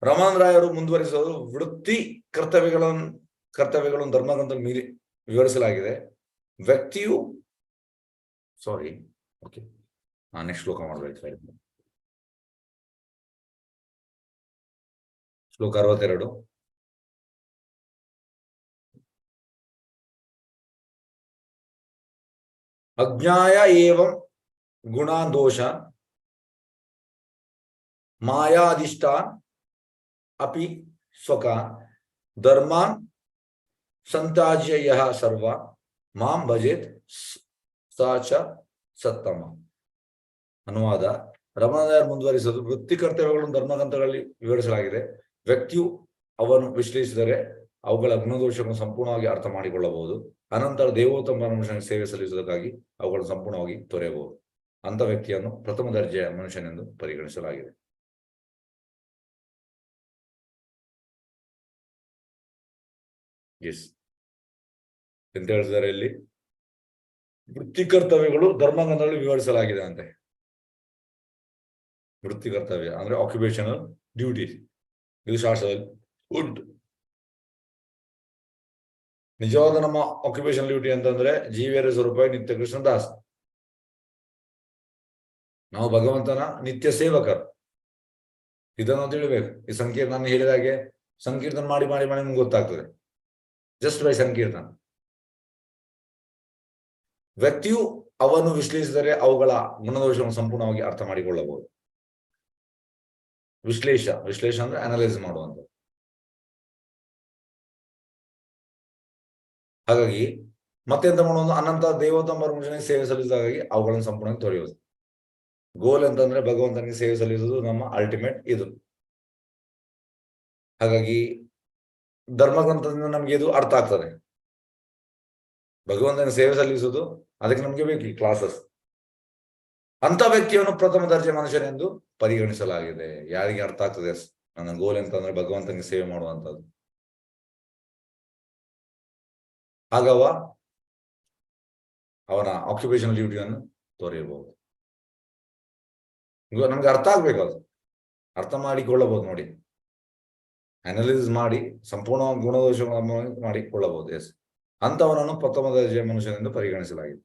ರಮಾನಂದ ರಾಯರು ಮುಂದುವರಿಸೋದು ವೃತ್ತಿ ಕರ್ತವ್ಯಗಳನ್ನು ಧರ್ಮಗ್ರಂಥದಲ್ಲಿ ಮೀರಿ ವಿವರಿಸಲಾಗಿದೆ. ವ್ಯಕ್ತಿಯು ಓಕೆ, ನೆಕ್ಸ್ಟ್ ಶ್ಲೋಕ ಮಾಡಬೇಕು. ಶ್ಲೋಕ 62. ಅಜ್ಞಾಯ ಏವಂ ಗುಣಾನ್ ದೋಷ ಮಾಯಾಧಿಷ್ಠಾನ್ ಅಪಿ ಸ್ವಕಾನ್ ಧರ್ಮಾನ್ ಸಂತಾಜ್ಯ ಯಃ ಸರ್ವ ಮಾಂ ಭಜೇತ್ ಸಾಚ ಸತ್ತಮ. ಅನುವಾದ: ರಮಣರಾಯರು ಮುಂದುವರಿಸೋದು ವೃತ್ತಿ ಕರ್ತವ್ಯಗಳನ್ನು ಧರ್ಮಗ್ರಂಥಗಳಲ್ಲಿ ವಿವರಿಸಲಾಗಿದೆ. ವ್ಯಕ್ತಿಯು ಅವನ್ನು ವಿಶ್ಲೇಷಿಸಿದರೆ ಅವುಗಳ ಗುಣದೋಷಗಳನ್ನು ಸಂಪೂರ್ಣವಾಗಿ ಅರ್ಥ ಮಾಡಿಕೊಳ್ಳಬಹುದು. ಅನಂತರ ದೇವೋತ್ತಮ ಮನುಷ್ಯನಿಗೆ ಸೇವೆ ಸಲ್ಲಿಸುವುದಕ್ಕಾಗಿ ಅವುಗಳನ್ನು ಸಂಪೂರ್ಣವಾಗಿ ತೊರೆಯಬಹುದು. ಅಂತ ವ್ಯಕ್ತಿಯನ್ನು ಪ್ರಥಮ ದರ್ಜೆಯ ಮನುಷ್ಯನೆಂದು ಪರಿಗಣಿಸಲಾಗಿದೆ. ಎಸ್ ಎಂತ ಹೇಳ್ತಿದ್ದಾರೆ ಇಲ್ಲಿ? ವೃತ್ತಿ ಕರ್ತವ್ಯಗಳು ಧರ್ಮಗ್ರಂಥದಲ್ಲಿ ವಿವರಿಸಲಾಗಿದೆ ಅಂತೆ. ವೃತ್ತಿ ಕರ್ತವ್ಯ ಅಂದ್ರೆ ಆಕ್ಯುಪೇಷನಲ್ ಡ್ಯೂಟಿ, ಇದು ಶಾಸ್ತ್ರದಲ್ಲಿ ಉಂಟು. ನಿಜವಾದ ನಮ್ಮ ಆಕ್ಯುಪೇಷನಲ್ ಡ್ಯೂಟಿ ಅಂತಂದ್ರೆ ಜೀವಿಯರ ಸ್ವರೂಪ ನಿತ್ಯ ಕೃಷ್ಣ ದಾಸ್. ನಾವು ಭಗವಂತನ ನಿತ್ಯ ಸೇವಕರು. ಇದನ್ನು ತಿಳಿಬೇಕು. ಈ ಸಂಕೀರ್ತನ ನಾನು ಹೇಳಿದ ಹಾಗೆ ಸಂಕೀರ್ತನ ಮಾಡಿ ಮಾಡಿ ಮಾಡಿ ನಿಮ್ಗೆ ಗೊತ್ತಾಗ್ತದೆ. ಜಸ್ಟ್ ಬೈ ಸಂಕೀರ್ತನ ವ್ಯಕ್ತಿಯು ಅವನ್ನು ವಿಶ್ಲೇಷಿಸಿದರೆ ಅವುಗಳ ಗುಣದೋಷವನ್ನು ಸಂಪೂರ್ಣವಾಗಿ ಅರ್ಥ ಮಾಡಿಕೊಳ್ಳಬಹುದು. ವಿಶ್ಲೇಷ ಅಂದ್ರೆ ಅನಲೈಸ್ ಮಾಡುವಂತ. ಹಾಗಾಗಿ ಮತ್ತೆಂತ ಮಾಡೋದು? ಅನಂತ ದೇವೋತ್ತಮ ಮನುಷ್ಯನಿಗೆ ಸೇವೆ ಸಲ್ಲಿಸಿದಾಗಿ ಅವುಗಳನ್ನು ಸಂಪೂರ್ಣ ತೊರೆಯುವುದು. ಗೋಲ್ ಅಂತಂದ್ರೆ ಭಗವಂತನಿಗೆ ಸೇವೆ ಸಲ್ಲಿಸುವುದು ನಮ್ಮ ಅಲ್ಟಿಮೇಟ್ ಇದು. ಹಾಗಾಗಿ ಧರ್ಮಗ್ರಂಥದಿಂದ ನಮ್ಗೆ ಇದು ಅರ್ಥ ಆಗ್ತದೆ. ಭಗವಂತನಿಗೆ ಸೇವೆ ಸಲ್ಲಿಸುವುದು ಅದಕ್ಕೆ ನಮ್ಗೆ ಬೇಕು ಈ ಕ್ಲಾಸಸ್. ಅಂತ ವ್ಯಕ್ತಿಯನ್ನು ಪ್ರಥಮ ದರ್ಜೆ ಮನುಷ್ಯನೆಂದು ಪರಿಗಣಿಸಲಾಗಿದೆ. ಯಾರಿಗೆ ಅರ್ಥ ಆಗ್ತದೆ ನನ್ನ ಗೋಲ್ ಅಂತಂದ್ರೆ ಭಗವಂತನಿಗೆ ಸೇವೆ ಮಾಡುವಂಥದ್ದು, ಆಗವ ಅವನ ಆಕ್ಯುಪೇಷನಲ್ ಡ್ಯೂಟಿಯನ್ನು ತೊರೆಯಬಹುದು. ನಮ್ಗೆ ಅರ್ಥ ಆಗ್ಬೇಕು, ಅದು ಅರ್ಥ ಮಾಡಿಕೊಳ್ಳಬಹುದು. ನೋಡಿ, ಅನಾಲಿಸಿಸ್ ಮಾಡಿ ಸಂಪೂರ್ಣ ಗುಣದೋಷಗಳನ್ನು ಮಾಡಿಕೊಳ್ಳಬಹುದು. ಎಸ್, ಅಂತವನನ್ನು ಪ್ರಥಮ ದರ್ಜೆಯ ಮನುಷ್ಯನೆಂದು ಪರಿಗಣಿಸಲಾಗಿದೆ.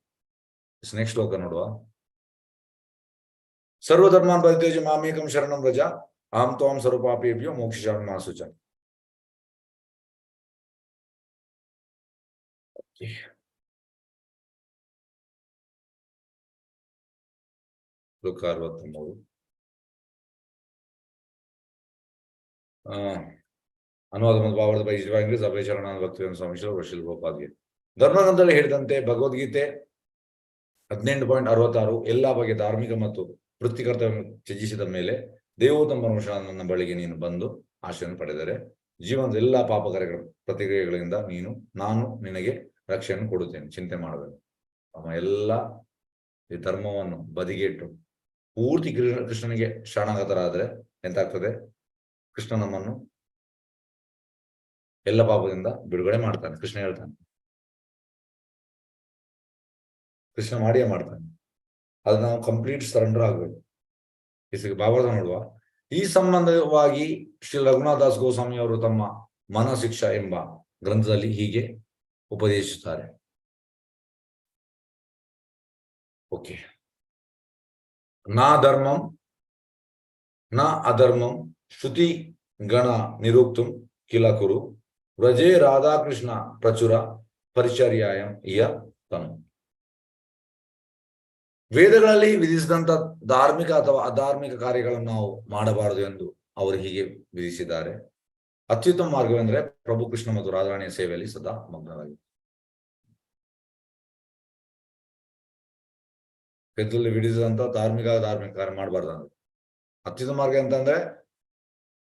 ನೆಕ್ಸ್ಟ್ ಶ್ಲೋಕ ನೋಡುವ. ಸರ್ವಧರ್ಮಾನ್ ಪರಿತ್ಯಜ್ಯ ಮಾಮೇಕಂ ಶರಣಂ ವ್ರಜ ಅಹಂ ತ್ವಾಂ ಸರ್ವಪಾಪೇಭ್ಯೋ ಮೋಕ್ಷಯಿಷ್ಯಾಮಿ ಮಾ ಶುಚಃ. ಶ್ಲೋಕ 63. ಅನುವಾದ ಮತ್ತು ಭಾವಾರ್ಥ ಬೈಜಿವಾಂಗ್ರಿ ಸಭೆ ಶರಣ ಭಕ್ತಿಯನ್ನು ಸ್ವಾಮಿ ಗೋಪಾಲ್ಗೆ. ಧರ್ಮಗ್ರಂಥದಲ್ಲಿ ಹೇಳಿದಂತೆ ಭಗವದ್ಗೀತೆ 18.66 ಎಲ್ಲಾ ಬಗೆಯ ಧಾರ್ಮಿಕ ಮತ್ತು ವೃತ್ತಿ ಕರ್ತವ್ಯವನ್ನು ತ್ಯಜಿಸಿದ ಮೇಲೆ ದೇವೋತ್ತಮ ಮನುಷ್ಯ ನನ್ನ ಬಳಿಗೆ ನೀನು ಬಂದು ಆಶ್ರಯ ಪಡೆದರೆ ಜೀವನದ ಎಲ್ಲಾ ಪಾಪಕಾರ್ಯಗಳ ಪ್ರತಿಕ್ರಿಯೆಗಳಿಂದ ನಾನು ನಿನಗೆ ರಕ್ಷೆಯನ್ನು ಕೊಡುತ್ತೇನೆ. ಚಿಂತೆ ಮಾಡಬೇಕು. ನಮ್ಮ ಎಲ್ಲ ಈ ಧರ್ಮವನ್ನು ಬದಿಗೆಟ್ಟು ಪೂರ್ತಿ ಕೃಷ್ಣನಿಗೆ ಶರಣಾಗತರಾದ್ರೆ ಎಂತಾಗ್ತದೆ? ಕೃಷ್ಣ ನಮ್ಮನ್ನು ಎಲ್ಲ ಪಾಪದಿಂದ ಬಿಡುಗಡೆ ಮಾಡ್ತಾನೆ. ಕೃಷ್ಣ ಹೇಳ್ತಾನೆ, ಕೃಷ್ಣ ಮಾಡಿಯೇ ಮಾಡ್ತಾನೆ. ಅದು ನಾವು ಕಂಪ್ಲೀಟ್ ಸರೆಂಡರ್ ಆಗ್ಬೇಕು. ಇದಕ್ಕೆ ಭಾವಾರ್ಥ ನೋಡುವ. ಈ ಸಂಬಂಧವಾಗಿ ಶ್ರೀ ರಘುನಾಥ ದಾಸ್ ಗೋಸ್ವಾಮಿ ಅವರು ತಮ್ಮ ಮನಶಿಕ್ಷಾ ಎಂಬ ಗ್ರಂಥದಲ್ಲಿ ಹೀಗೆ ಉಪದೇಶಿಸುತ್ತಾರೆ. ಓಕೆ. ನಾ ಧರ್ಮಂ ನ ಅಧರ್ಮಂ ಶ್ರುತಿ ಗಣ ನಿರುಕ್ತಂ ಕಿಲ ಕುರು ವ್ರಜೇ ರಾಧಾಕೃಷ್ಣ ಪ್ರಚುರ ಪರಿಚರ್ಯಾಯಂ ಇಯ ತನು. ವೇದಗಳಲ್ಲಿ ವಿಧಿಸಿದಂತ ಧಾರ್ಮಿಕ ಅಥವಾ ಅಧಾರ್ಮಿಕ ಕಾರ್ಯಗಳನ್ನು ನಾವು ಮಾಡಬಾರದು ಎಂದು ಅವರು ಹೀಗೆ ವಿಧಿಸಿದ್ದಾರೆ. ಅತ್ಯುತ್ತಮ ಮಾರ್ಗವೆಂದರೆ ಪ್ರಭು ಕೃಷ್ಣ ಮತ್ತು ರಾಧಾರಾಣಿಯ ಸೇವೆಯಲ್ಲಿ ಸದಾ ಮಗ್ನರಾಗಿ. ವೇದದಲ್ಲಿ ವಿಧಿಸಿದಂತ ಧಾರ್ಮಿಕ ಕಾರ್ಯ ಮಾಡಬಾರ್ದು ಅಂದ್ರೆ ಅತ್ಯುತ್ತಮ ಮಾರ್ಗ ಅಂತಂದ್ರೆ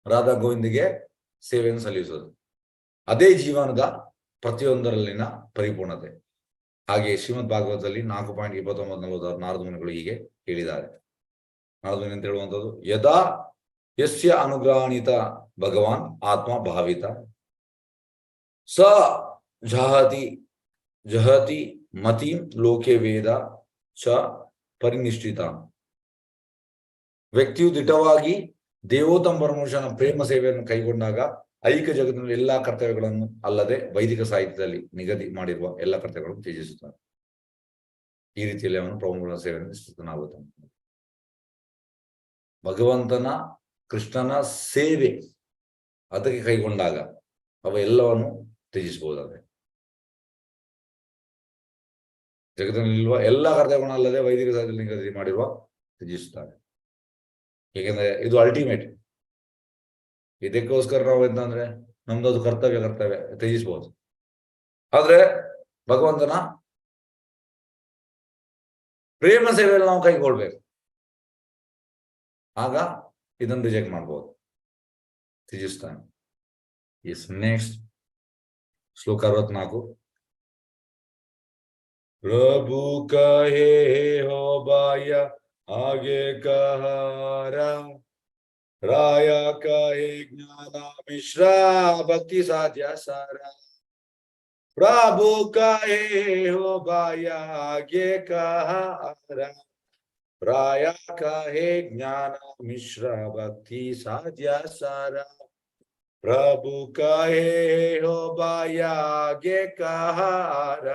ರಾಧಾ ಗೋವಿಂದಿಗೆ ಸೇವೆಯನ್ನು ಸಲ್ಲಿಸುವುದು. ಅದೇ ಜೀವನದ ಪ್ರತಿಯೊಂದರಲ್ಲಿನ ಪರಿಪೂರ್ಣತೆ. ಹಾಗೆ ಶ್ರೀಮದ್ ಭಾಗವತದಲ್ಲಿ 4.29-46 ನಾರದ ಮುನಿಗಳು ಹೀಗೆ ಹೇಳಿದ್ದಾರೆ. ನಾರದ ಮುನಿ ಅಂತ ಹೇಳುವಂಥದ್ದು, ಯದಾ ಯಸ್ಯ ಅನುಗ್ರಹಾಣಿತ ಭಗವಾನ್ ಆತ್ಮ ಭಾವಿತ ಸ ಜಹತಿ ಮತಿಂ ಲೋಕೆ ವೇದ ಚ ಪರಿನಿಷ್ಠಿತ. ವ್ಯಕ್ತಿಯು ದಿಟ್ಟವಾಗಿ ದೇವೋತ್ತಮ ಪರಮಪುರುಷನ ಪ್ರೇಮ ಸೇವೆಯನ್ನು ಕೈಗೊಂಡಾಗ ಐಕ ಜಗತ್ತಿನಲ್ಲಿ ಎಲ್ಲಾ ಕರ್ತವ್ಯಗಳನ್ನು ಅಲ್ಲದೆ ವೈದಿಕ ಸಾಹಿತ್ಯದಲ್ಲಿ ನಿಗದಿ ಮಾಡಿರುವ ಎಲ್ಲ ಕರ್ತವ್ಯಗಳನ್ನು ತ್ಯಜಿಸುತ್ತಾನೆ. ಈ ರೀತಿಯಲ್ಲಿ ಅವನು ಪ್ರಭುಗಳ ಸೇವೆಯನ್ನು ನಿಷ್ಠಿತನಾಗುತ್ತಾನೆ. ಭಗವಂತನ ಕೃಷ್ಣನ ಸೇವೆ ಅದಕ್ಕೆ ಕೈಗೊಂಡಾಗ ಅವ ಎಲ್ಲವನ್ನು ತ್ಯಜಿಸಬಹುದಾದ್ರೆ ಜಗತ್ತಿನಲ್ಲಿರುವ ಎಲ್ಲಾ ಕರ್ತವ್ಯಗಳನ್ನು ಅಲ್ಲದೆ ವೈದಿಕ ಸಾಹಿತ್ಯದಲ್ಲಿ ನಿಗದಿ ಮಾಡಿರುವ ತ್ಯಜಿಸುತ್ತಾನೆ. ಏಕೆಂದ್ರೆ ಇದು ಅಲ್ಟಿಮೇಟ್. ಇದಕ್ಕೋಸ್ಕರ ನಾವು ಎಂತಂದ್ರೆ ನಮ್ದು ಅದು ಕರ್ತವ್ಯ ತ್ಯಜಿಸಬಹುದು. ಆದ್ರೆ ಭಗವಂತನ ಪ್ರೇಮ ಸೇವೆಯಲ್ಲಿ ನಾವು ಕೈಗೊಳ್ಬೇಕು. ಆಗ ಇದನ್ನು ರಿಜೆಕ್ಟ್ ಮಾಡ್ಬೋದು, ತ್ಯಜಿಸ್ತಾನೆ. ಎಸ್, ನೆಕ್ಸ್ಟ್ ಶ್ಲೋಕ 64. ಪ್ರಭು ಕಹೇ ಹೋ ಬಾಯ ಆಗೆ ಕಹಾರ ರಾಯ ಕಹೇ ಜ್ಞಾನ ಮಿಶ್ರ ಭಕ್ತಿ ಸಾಧ್ಯ ಸಾರ. ಪ್ರಭು ಕಹೇ ಹೋ ಬಾಯ ಆಗೆ ಕಹಾರ ರಾಯ ಕಹೇ ಜ್ಞಾನ ಮಿಶ್ರ ಭಕ್ತಿ ಸಾಧ್ಯ ಸಾರ. ಪ್ರಭು ಕಹೇ ಹೋ ಬಾಯ ಆಗೆ ಕಹಾರ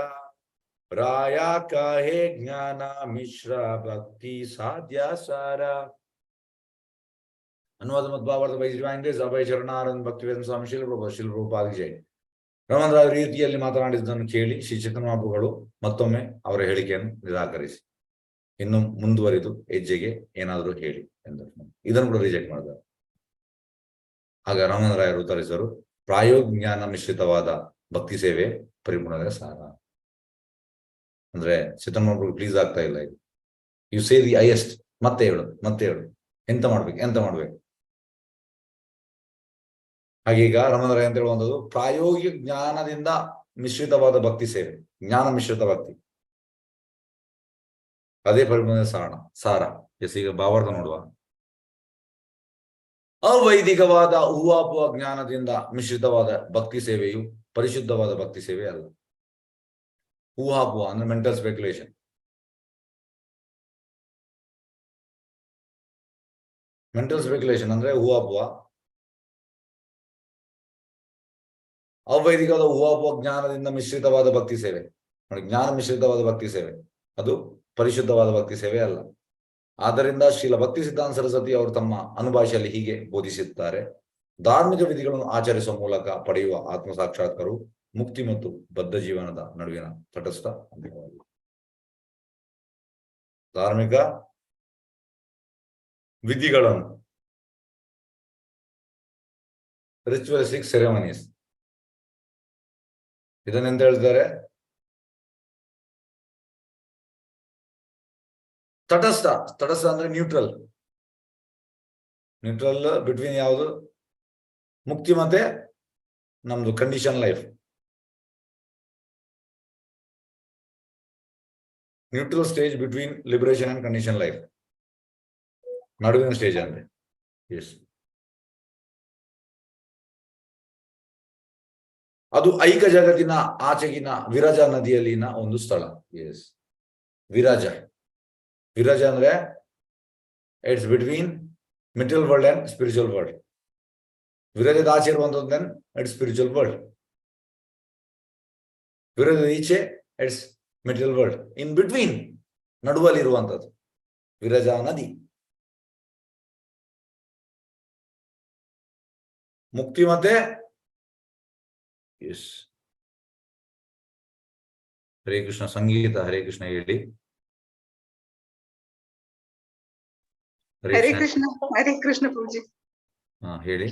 ರಾಯ ಕಹೇ ಜ್ಞಾನ ಮಿಶ್ರ ಭಕ್ತಿ ಸಾಧ್ಯ ಸಾರ. ಅನುವಾದ ಮತ್ತು ಭಾವಾರ್ಥ ಬೈ ಶ್ರೀ ಅಭಯ ಶರಣಾನಂದ ಭಕ್ತಿವೇದಾಂತ ಸ್ವಾಮಿ ಶಿಲ್ಪ್ರಭುಪಾದ ಜೈ. ರಮಣರ ರೀತಿಯಲ್ಲಿ ಮಾತನಾಡಿದ್ದನ್ನು ಕೇಳಿ ಶ್ರೀ ಚೈತನ್ಯ ಮಹಾಪ್ರಭುಗಳು ಮತ್ತೊಮ್ಮೆ ಅವರ ಹೇಳಿಕೆಯನ್ನು ನಿರಾಕರಿಸಿ ಇನ್ನು ಮುಂದುವರಿದು ಹೆಜ್ಜೆಗೆ ಏನಾದರೂ ಹೇಳಿ ಎಂದರು. ಇದನ್ನು ಕೂಡ ರಿಜೆಕ್ಟ್ ಮಾಡಿದರು. ಆಗ ರಾಮರಾಯರು ಉತ್ತರಿಸಿದರು, ಪ್ರಾಯೋಜ್ಞಾನ ಮಿಶ್ರಿತವಾದ ಭಕ್ತಿ ಸೇವೆ ಪರಿಪೂರ್ಣದ ಸಾರ. ಅಂದ್ರೆ ಚೈತನ್ಯ ಮಹಾಪ್ರಭು ಪ್ಲೀಸ್ ಆಗ್ತಾ ಇಲ್ಲ ಇದು. ಯು ಸೇ ದಿ ಹೈಯೆಸ್ಟ್, ಮತ್ತೆ ಹೇಳು ಎಂತ ಮಾಡ್ಬೇಕು. ಹಾಗೀಗ ರಮಣರಾಯ ಅಂತ ಹೇಳುವಂಥದ್ದು ಪ್ರಾಯೋಗಿಕ ಜ್ಞಾನದಿಂದ ಮಿಶ್ರಿತವಾದ ಭಕ್ತಿ ಸೇವೆ, ಜ್ಞಾನ ಮಿಶ್ರಿತ ಭಕ್ತಿ, ಅದೇ ಪರಿಪೂರ್ಣ ಸಾರ. ಎಸ್, ಈಗ ಭಾವಾರ್ಥ ನೋಡುವ. ಅವೈದಿಕವಾದ ಹೂವಾಪುವ ಜ್ಞಾನದಿಂದ ಮಿಶ್ರಿತವಾದ ಭಕ್ತಿ ಸೇವೆಯು ಪರಿಶುದ್ಧವಾದ ಭಕ್ತಿ ಸೇವೆ ಅಲ್ಲ. ಹೂವಾಪುವ ಅಂದ್ರೆ ಮೆಂಟಲ್ ಸ್ಪೆಕ್ಯುಲೇಷನ್. ಅಂದ್ರೆ ಹೂವಾಪುವ. ಅವೈದಿಕವಾದ ಹೂವಾಪುವ ಜ್ಞಾನದಿಂದ ಮಿಶ್ರಿತವಾದ ಭಕ್ತಿ ಸೇವೆ, ಜ್ಞಾನ ಮಿಶ್ರಿತವಾದ ಭಕ್ತಿ ಸೇವೆ ಅದು ಪರಿಶುದ್ಧವಾದ ಭಕ್ತಿ ಸೇವೆ ಅಲ್ಲ. ಆದ್ದರಿಂದ ಶ್ರೀಲ ಭಕ್ತಿ ಸಿದ್ಧಾಂತ ಸರಸ್ವತಿ ಅವರು ತಮ್ಮ ಅನುಭಾಷೆಯಲ್ಲಿ ಹೀಗೆ ಬೋಧಿಸುತ್ತಾರೆ: ಧಾರ್ಮಿಕ ವಿಧಿಗಳನ್ನು ಆಚರಿಸುವ ಮೂಲಕ ಪಡೆಯುವ ಆತ್ಮ ಸಾಕ್ಷಾತ್ಕಾರವು ಮುಕ್ತಿ ಮತ್ತು ಬದ್ಧ ಜೀವನದ ನಡುವಿನ ತಟಸ್ಥ ಅಂತಿಮವಾಗಿದೆ. ಧಾರ್ಮಿಕ ವಿಧಿಗಳನ್ನು, ರಿಚುವಲಿಸ್ಟಿಕ್ ಸೆರೆಮನೀಸ್, ಇದನ್ನೆಂತ ಹೇಳ್ತಾರೆ? ತಟಸ್ಥ ಅಂದ್ರೆ ನ್ಯೂಟ್ರಲ್ ಬಿಟ್ವೀನ್ ಯಾವುದು? ಮುಕ್ತಿ ಮತ್ತೆ ನಮ್ದು condition life. Neutral stage between liberation and condition life, ನಡುವಿನ ಸ್ಟೇಜ್ ಅಂದ್ರೆ. ಎಸ್, ಅದು ಐಕ ಜಗತ್ತಿನ ಆಚೆಗಿನ ವಿರಜ ನದಿಯಲ್ಲಿನ ಒಂದು ಸ್ಥಳ. ಎಸ್, ವಿರಜ ಅಂದ್ರೆ it's between material world and spiritual world. ವಿರಜದ ಆಚೆ ಇರುವಂತದ್ದು ದೆನ್ ಇಟ್ಸ್ ಸ್ಪಿರಿಚುವಲ್ ವರ್ಲ್ಡ್. ವಿರಜದ ಈಚೆ it's material world. In between, ನಡುವಲ್ಲಿ ಇರುವಂತದ್ದು ವಿರಜಾ ನದಿ. ಮುಕ್ತಿ ಮತ್ತೆ ಎಸ್. ಹರೇ ಕೃಷ್ಣ. ಸಂಗೀತ ಹರೇ ಕೃಷ್ಣ ಹೇಳಿ. ಹರೇ ಕೃಷ್ಣ ಪೂಜೆ. ಹೇಳಿ.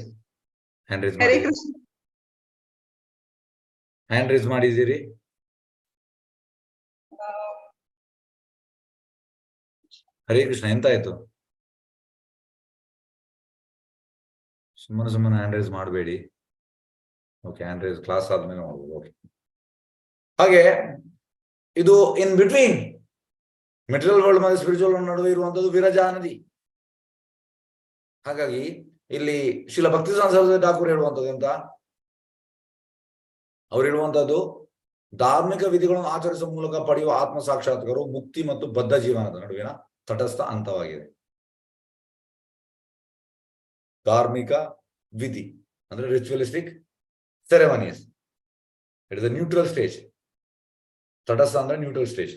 ಹರೇ ಕೃಷ್ಣ. ಹ್ಯಾಂಡ್ ರೈಸ್ ಮಾಡಿದ್ದೀರಿ? ಹರೇ ಕೃಷ್ಣ. ಎಂತ ಆಯ್ತು? ಸುಮ್ಮನೆ ಹ್ಯಾಂಡ್ ರೈಸ್ ಮಾಡಬೇಡಿ. ಓಕೆ, ಹ್ಯಾಂಡ್ ರೈಸ್ ಕ್ಲಾಸ್ ಆದ್ಮೇಲೆ ಮಾಡ್ಬೋದು. ಓಕೆ. ಹಾಗೆ ಇದು ಇನ್ ಬಿಟ್ವೀನ್ ಮೆಟೀರಿಯಲ್ ವರ್ಲ್ಡ್ ಮತ್ತು ಸ್ಪಿರಿಚುವಲ್ ವರ್ಲ್ಡ್ ನಡುವೆ ಇರುವಂತದ್ದು ವಿರಜಾ ನದಿ. ಹಾಗಾಗಿ ಇಲ್ಲಿ ಶ್ರೀಲ ಭಕ್ತಿ ಸರಸ್ವತಿ ಠಾಕೂರ್ ಹೇಳುವಂಥದ್ದು ಎಂತ? ಅವ್ರು ಹೇಳುವಂತದ್ದು ಧಾರ್ಮಿಕ ವಿಧಿಗಳನ್ನು ಆಚರಿಸುವ ಮೂಲಕ ಪಡೆಯುವ ಆತ್ಮ ಸಾಕ್ಷಾತ್ಕಾರವು ಮುಕ್ತಿ ಮತ್ತು ಬದ್ಧ ಜೀವನದ ನಡುವಿನ ತಟಸ್ಥ ಹಂತವಾಗಿದೆ. ಧಾರ್ಮಿಕ ವಿಧಿ ಅಂದ್ರೆ ritualistic ceremonies, it is the neutral stage. ತಟಸ್ಥ ಅಂದ್ರೆ ನ್ಯೂಟ್ರಲ್ ಸ್ಟೇಜ್.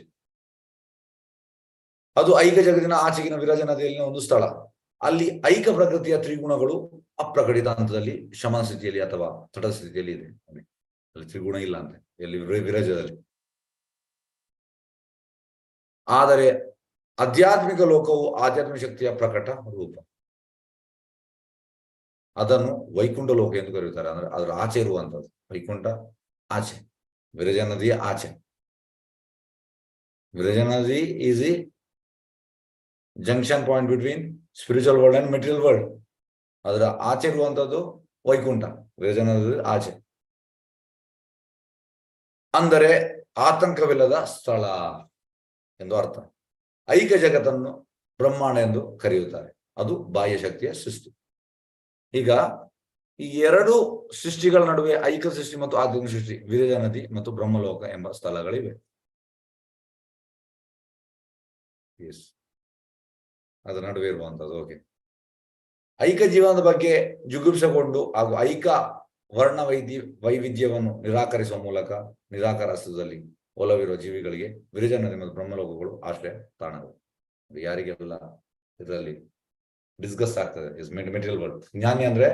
ಅದು ಐಕ ಜಗತ್ತಿನ ಆಚೆಗಿನ ವಿರಜ ನದಿಯಲ್ಲಿನ ಒಂದು ಸ್ಥಳ. ಅಲ್ಲಿ ಐಕ ಪ್ರಕೃತಿಯ ತ್ರಿಗುಣಗಳು ಅಪ್ರಕಟಿತ ಹಂತದಲ್ಲಿ ಶಮನ ಸ್ಥಿತಿಯಲ್ಲಿ ಅಥವಾ ತಟಸ್ಥ ಸ್ಥಿತಿಯಲ್ಲಿ ಇದೆ. ಅಲ್ಲಿ ತ್ರಿಗುಣ ಇಲ್ಲ ಅಂತ ಎಲ್ಲಿ ವಿರಜದಲ್ಲಿ. ಆದರೆ ಆಧ್ಯಾತ್ಮಿಕ ಲೋಕವು ಆಧ್ಯಾತ್ಮಿಕ ಶಕ್ತಿಯ ಪ್ರಕಟ ರೂಪ. ಅದನ್ನು ವೈಕುಂಠ ಲೋಕ ಎಂದು ಕರೆಯುತ್ತಾರೆ. ಅಂದ್ರೆ ಅದರ ಆಚೆ ಇರುವಂತದ್ದು ವೈಕುಂಠ ಆಚೆ, ವಿರಜ ನದಿಯ ಆಚೆ. ವಿರಜ ನದಿ is the junction point between spiritual world and material world. ಅದರ ಆಚೆ ಇರುವಂತದ್ದು ವೈಕುಂಠ, ವಿರಜ ನದಿ ಆಚೆ. ಅಂದರೆ ಆತಂಕವಿಲ್ಲದ ಸ್ಥಳ ಎಂದು ಅರ್ಥ. ಐಕ ಜಗತ್ತನ್ನು ಬ್ರಹ್ಮಾಂಡ ಎಂದು ಕರೆಯುತ್ತಾರೆ. ಅದು ಬಾಹ್ಯ ಶಕ್ತಿಯ ಸೃಷ್ಟಿ. ಈಗ ಈ ಎರಡು ಸೃಷ್ಟಿಗಳ ನಡುವೆ ಐಕ ಸೃಷ್ಟಿ ಮತ್ತು ಆಧ್ಯಾತ್ಮಿಕ ಸೃಷ್ಟಿ, ವಿರಜ ನದಿ ಮತ್ತು ಬ್ರಹ್ಮಲೋಕ ಎಂಬ ಸ್ಥಳಗಳಿವೆ. ಎಸ್, ಅದರ ನಡುವೆ ಇರುವಂತದ್ದು. ಓಕೆ. ಐಕ ಜೀವನದ ಬಗ್ಗೆ ಜುಗುಪ್ಸೆಗೊಂಡು ಹಾಗೂ ಐಕ ವರ್ಣ ವೈವಿಧ್ಯವನ್ನು ನಿರಾಕರಿಸುವ ಮೂಲಕ ನಿರಾಕಾರ ಅಸ್ತಿತ್ವದಲ್ಲಿ ಒಲವಿರುವ ಜೀವಿಗಳಿಗೆ ವಿರಜ ನದಿ ಮತ್ತು ಬ್ರಹ್ಮಲೋಕಗಳು ಆಶ್ರಯ ತಾಣಗಳು. ಯಾರಿಗೆಲ್ಲ ಇದರಲ್ಲಿ ಡಿಸ್ಗಸ್ಟ್ ಆಗ್ತದೆ ಇಸ್ ಮೆಟೀರಿಯಲ್ ವರ್ಲ್ಡ್. ಜ್ಞಾನಿ ಅಂದ್ರೆ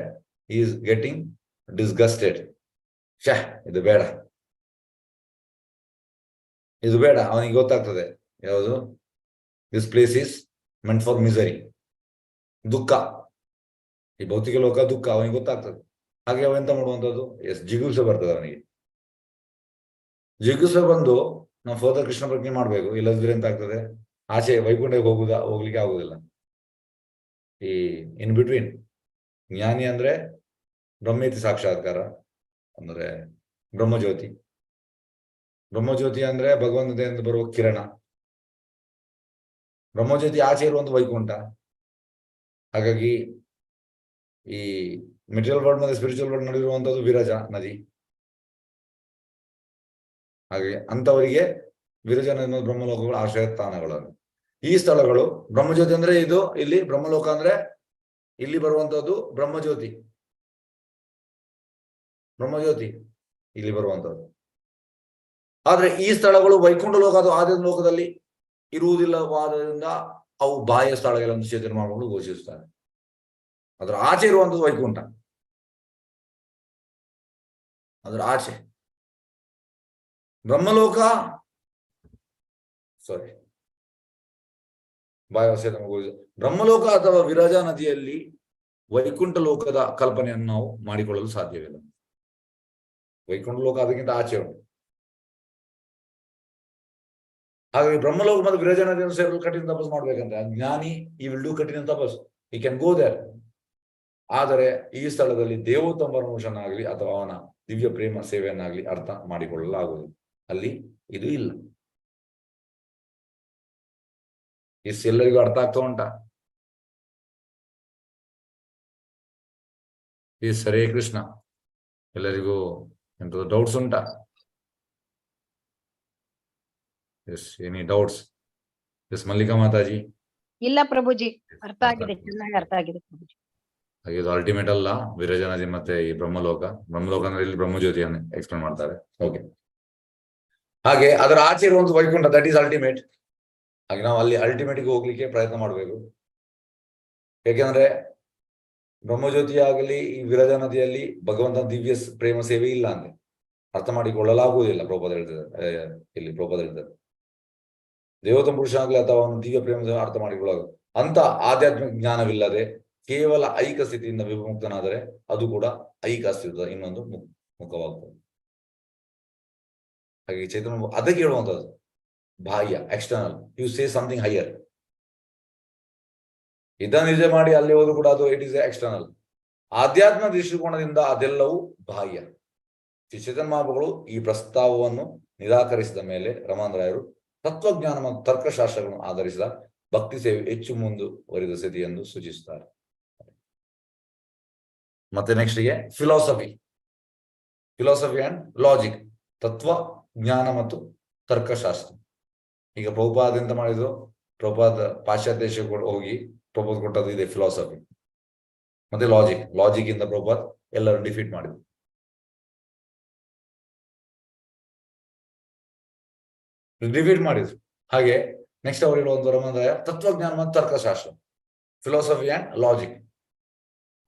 ಈಸ್ ಗೆಟಿಂಗ್ ಡಿಸ್ಗಸ್ಟೆಡ್. ಇದು ಬೇಡ, ಇದು ಬೇಡ, ಅವನಿಗೆ ಗೊತ್ತಾಗ್ತದೆ ಯಾವುದು this place is meant for misery. ದುಃಖ, ಈ ಭೌತಿಕ ಲೋಕ ದುಃಖ ಅವನಿಗೆ ಗೊತ್ತಾಗ್ತದೆ. ಹಾಗೆ ಅವ ಎಂತ ಮಾಡುವಂಥದ್ದು, ಜಿಗುಪ್ಸೆ ಬರ್ತದೆ ಅವನಿಗೆ. ಜಿಗುಪ್ಸೆ ಬಂದು ನಾವು ಫರ್ದರ್ ಕೃಷ್ಣ ಪ್ರಜ್ಞೆ ಮಾಡ್ಬೇಕು, ಇಲ್ಲದಿದ್ರೆ ಎಂತ ಆಗ್ತದೆ, ಆಚೆ ವೈಕುಂಠಕ್ಕೆ ಹೋಗ್ಲಿಕ್ಕೆ ಆಗುದಿಲ್ಲ. ಈ ಇನ್ ಬಿಟ್ವೀನ್ ಜ್ಞಾನಿ ಅಂದ್ರೆ ಬ್ರಹ್ಮೇತಿ ಸಾಕ್ಷಾತ್ಕಾರ, ಅಂದ್ರೆ ಬ್ರಹ್ಮಜ್ಯೋತಿ. ಬ್ರಹ್ಮಜ್ಯೋತಿ ಅಂದ್ರೆ ಭಗವಂತನಿಂದ ಬರುವ ಕಿರಣ. ಬ್ರಹ್ಮಜ್ಯೋತಿ ಆಚೆ ಇರುವಂತ ವೈಕುಂಠ. ಹಾಗಾಗಿ ಈ ಮೆಟೀರಿಯಲ್ ವರ್ಲ್ಡ್ ಮತ್ತು ಸ್ಪಿರಿಚುವಲ್ ವರ್ಲ್ಡ್ ನಡುವಿರುವಂತದ್ದು ವಿರಜ ನದಿ. ಹಾಗೆ ಅಂತವರಿಗೆ ವಿರಜ ನದಿ ಮತ್ತು ಬ್ರಹ್ಮಲೋಕಗಳು ಆಶ್ರಯ ಸ್ಥಾನಗಳನ್ನು. ಈ ಸ್ಥಳಗಳು ಬ್ರಹ್ಮಜ್ಯೋತಿ ಅಂದ್ರೆ ಇದು, ಇಲ್ಲಿ ಬ್ರಹ್ಮಲೋಕ ಅಂದ್ರೆ ಇಲ್ಲಿ ಬರುವಂತದ್ದು ಬ್ರಹ್ಮಜ್ಯೋತಿ. ಬ್ರಹ್ಮಜ್ಯೋತಿ ಇಲ್ಲಿ ಬರುವಂತದ್ದು. ಆದ್ರೆ ಈ ಸ್ಥಳಗಳು ವೈಕುಂಠ ಲೋಕ ಅಥವಾ ಆಧ್ಯಾತ್ಮ ಲೋಕದಲ್ಲಿ ಇರುವುದಿಲ್ಲವಾದ್ದರಿಂದ ಅವು ಬಾಹ್ಯ ಸ್ಥಳಗಳನ್ನು ಚೇತನ ಮಾಡಿಕೊಂಡು ಘೋಷಿಸುತ್ತಾರೆ. ಅದರ ಆಚೆ ಇರುವಂತದ್ದು ವೈಕುಂಠ, ಅದರ ಆಚೆ ಬ್ರಹ್ಮಲೋಕ. ಸಾರಿ, ಬ್ರಹ್ಮಲೋಕ ಅಥವಾ ವಿರಜಾ ನದಿಯಲ್ಲಿ ವೈಕುಂಠ ಲೋಕದ ಕಲ್ಪನೆಯನ್ನು ನಾವು ಮಾಡಿಕೊಳ್ಳಲು ಸಾಧ್ಯವಿಲ್ಲ. ವೈಕುಂಠ ಲೋಕ ಅದಕ್ಕಿಂತ ಆಚೆ ಉಂಟು. ಹಾಗಾಗಿ ಬ್ರಹ್ಮಲೋಕ ಮತ್ತು ವಿರಜಾ ನದಿಯನ್ನು ಸೇರಲು ಕಠಿಣ ತಪಸ್ಸು ಮಾಡ್ಬೇಕಂದ್ರೆ ಜ್ಞಾನಿ ಈ ವಿಲ್ ಡೂ ಕಠಿಣ ತಪಸ್ಸು, ಈ ಕ್ಯಾನ್ ಗೋ ದೇರ್. ಆದರೆ ಈ ಸ್ಥಳದಲ್ಲಿ ದೇವೋತ್ತಮ ಪರಮಪುರುಷನಾಗಲಿ ಅಥವಾ ಅವನ ದಿವ್ಯ ಪ್ರೇಮ ಸೇವೆಯನ್ನಾಗಲಿ ಅರ್ಥ ಮಾಡಿಕೊಳ್ಳಲಾಗುವುದು. ಅಲ್ಲಿ ಇದು ಇಲ್ಲ. ಎಲ್ಲರಿಗೂ ಅರ್ಥ ಆಗ್ತಾ ಉಂಟಾ? ಹರೇ ಕೃಷ್ಣ. ಎಲ್ಲರಿಗೂ ಎಂತ ಡೌಟ್ಸ್ ಉಂಟಾ? Yes, any doubts? Yes, Mallika Mataji. ಇಲ್ಲ ಪ್ರಭುಜಿ, ಅರ್ಥ ಆಗಿದೆ, ಚೆನ್ನಾಗಿ ಅರ್ಥ ಆಗಿದೆ ಪ್ರಭುಜಿ. ಹಾಗೆ ಇದು ಅಲ್ಟಿಮೇಟ್ ಅಲ್ಲ, ವಿರಜ ನದಿ ಮತ್ತೆ ಈ ಬ್ರಹ್ಮಲೋಕ. ಬ್ರಹ್ಮಲೋಕ ಅಂದ್ರೆ ಇಲ್ಲಿ ಬ್ರಹ್ಮಜ್ಯೋತಿಯನ್ನು ಎಕ್ಸ್ಪ್ಲೇನ್ ಮಾಡ್ತಾರೆ. ಓಕೆ. ಹಾಗೆ ಅದರ ಆಚೆ ಇರುವಂತ ವೈಕುಂಠ, ದಟ್ ಈಸ್ ಅಲ್ಟಿಮೇಟ್. ಹಾಗೆ ನಾವು ಅಲ್ಲಿ ಅಲ್ಟಿಮೇಟ್ಗೆ ಹೋಗ್ಲಿಕ್ಕೆ ಪ್ರಯತ್ನ ಮಾಡಬೇಕು. ಯಾಕೆಂದ್ರೆ ಬ್ರಹ್ಮಜ್ಯೋತಿ ಆಗಲಿ ಈ ವಿರಜಾ ನದಿಯಲ್ಲಿ ಭಗವಂತನ ದಿವ್ಯ ಪ್ರೇಮ ಸೇವೆ ಇಲ್ಲ ಅಂದ್ರೆ ಅರ್ಥ ಮಾಡಿಕೊಳ್ಳಲಾಗುವುದಿಲ್ಲ. ಪ್ರಭುಪಾದ ಹೇಳ್ತಿದ್ದಾರೆ, ಇಲ್ಲಿ ಪ್ರಭುಪಾದ ಹೇಳ್ತಾರೆ ದೇವೋತ್ತಮ ಪುರುಷ ಆಗಲಿ ಅಥವಾ ಅವನ ದಿವ್ಯ ಪ್ರೇಮ ಅರ್ಥ ಮಾಡಿಕೊಳ್ಳಾಗ ಅಂತ ಆಧ್ಯಾತ್ಮಿಕ ಜ್ಞಾನವಿಲ್ಲದೆ ಕೇವಲ ಐಕ ಸ್ಥಿತಿಯಿಂದ ವಿಮುಕ್ತನಾದರೆ ಅದು ಕೂಡ ಐಕ ಅಸ್ತಿತ್ವದ ಇನ್ನೊಂದು ಮುಖವಾಗ್ತದೆ. ಹಾಗೆ ಚೈತನ್ಯ ಅದಕ್ಕೆ ಹೇಳುವಂಥದ್ದು ಬಾಹ್ಯ, external. You say something higher. ಇದನ್ನು ನಿಜ ಮಾಡಿ ಅಲ್ಲಿ ಹೋದ್ರು ಕೂಡ ಅದು ಇಟ್ ಇಸ್ ಎಕ್ಸ್ಟರ್ನಲ್. ಆಧ್ಯಾತ್ಮ ದೃಷ್ಟಿಕೋನದಿಂದ ಅದೆಲ್ಲವೂ ಬಾಹ್ಯ. ಚೇತನ್ ಮಹಾಪ್ರಭುಗಳು ಈ ಪ್ರಸ್ತಾವವನ್ನು ನಿರಾಕರಿಸಿದ ಮೇಲೆ ರಮಾನಂದರಾಯರು ತತ್ವಜ್ಞಾನ ಮತ್ತು ತರ್ಕಶಾಸ್ತ್ರಗಳನ್ನು ಆಧರಿಸಿದ ಭಕ್ತಿ ಸೇವೆ ಹೆಚ್ಚು ಮುಂದುವರಿದ ಸ್ಥಿತಿ ಎಂದು ಸೂಚಿಸುತ್ತಾರೆ. ಮತ್ತೆ ನೆಕ್ಸ್ಟ್ಗೆ ಫಿಲಾಸಫಿ ಅಂಡ್ ಲಾಜಿಕ್, ತತ್ವ ಜ್ಞಾನ ಮತ್ತು ತರ್ಕಶಾಸ್ತ್ರ. ಈಗ ಪ್ರಭುಪಾದ ಎಂತ ಮಾಡಿದ್ರು, ಪ್ರಭುಪಾದ ಪಾಶ್ಚಾತ್ಯ ದೇಶಕ್ಕೆ ಹೋಗಿ ಪ್ರಭುಪಾದ ಕೊಟ್ಟದ್ದು ಇದೆ ಫಿಲಾಸಫಿ ಮತ್ತೆ ಲಾಜಿಕ್ ಇಂದ ಪ್ರಭುಪಾದ ಎಲ್ಲರೂ ಡಿಫೀಟ್ ಮಾಡಿದ್ರು. ಹಾಗೆ ನೆಕ್ಸ್ಟ್ ಅವರು ಹೇಳುವಂತ ರಮಾನಂದರಾಯ ತತ್ವಜ್ಞಾನ ಮತ್ತು ತರ್ಕಶಾಸ್ತ್ರ, ಫಿಲಾಸಫಿ ಅಂಡ್ ಲಾಜಿಕ್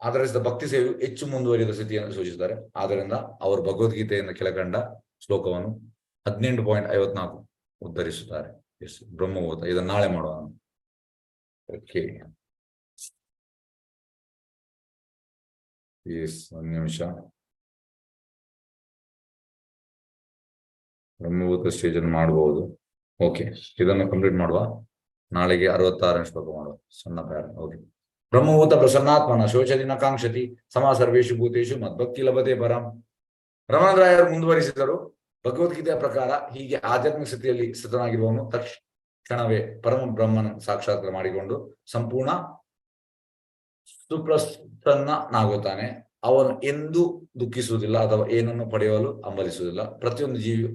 ಆಧರಿಸಿದ ಭಕ್ತಿ ಸೇವೆಯು ಹೆಚ್ಚು ಮುಂದುವರಿದ ಸ್ಥಿತಿಯನ್ನು ಸೂಚಿಸುತ್ತಾರೆ. ಆದ್ದರಿಂದ ಅವರು ಭಗವದ್ಗೀತೆಯಿಂದ ಕೆಳಕಂಡ ಶ್ಲೋಕವನ್ನು 18.54 ಉದ್ಧರಿಸುತ್ತಾರೆ. ಎಸ್, ಬ್ರಹ್ಮಭೂತ. ಇದನ್ನು ನಾಳೆ ಮಾಡೋಣ. ಓಕೆ, ಎಸ್, ಒಂದು ನಿಮಿಷ. ಬ್ರಹ್ಮಭೂತ ಸ್ಟೇಜ್ ಅನ್ನು ಮಾಡಬಹುದು. ಓಕೆ, ಇದನ್ನು ಕಂಪ್ಲೀಟ್ ಮಾಡುವ. ನಾಳೆಗೆ 66ನೇ ಶ್ಲೋಕ ಮಾಡುವ, ಸಣ್ಣ ಪ್ಯಾರ. ಓಕೆ. ಬ್ರಹ್ಮಭೂತ ಪ್ರಸನ್ನಾತ್ಮನ ಶೋಚದಿನ ಕಾಂಕ್ಷತಿ ಸಮಾ ಸರ್ವೇಶು ಭೂತೇಶು ಮದ್ಭಕ್ತಿ ಲಭತೆ ಪರಂ. ರಮಣರಾಯರು ಮುಂದುವರಿಸಿದರು. ಭಗವದ್ಗೀತೆಯ ಪ್ರಕಾರ ಹೀಗೆ ಆಧ್ಯಾತ್ಮಿಕ ಸ್ಥಿತಿಯಲ್ಲಿ ಸ್ಥಿತನಾಗಿರುವವನು ತಕ್ಷಣವೇ ಪರಮ ಬ್ರಹ್ಮನ ಸಾಕ್ಷಾತ್ಕಾರ ಮಾಡಿಕೊಂಡು ಸಂಪೂರ್ಣ ಸುಪ್ರಸನ್ನನಾಗುತ್ತಾನೆ. ಅವನು ಎಂದೂ ದುಃಖಿಸುವುದಿಲ್ಲ ಅಥವಾ ಏನನ್ನು ಪಡೆಯಲು ಹಂಬಲಿಸುವುದಿಲ್ಲ. ಪ್ರತಿಯೊಂದು ಜೀವಿ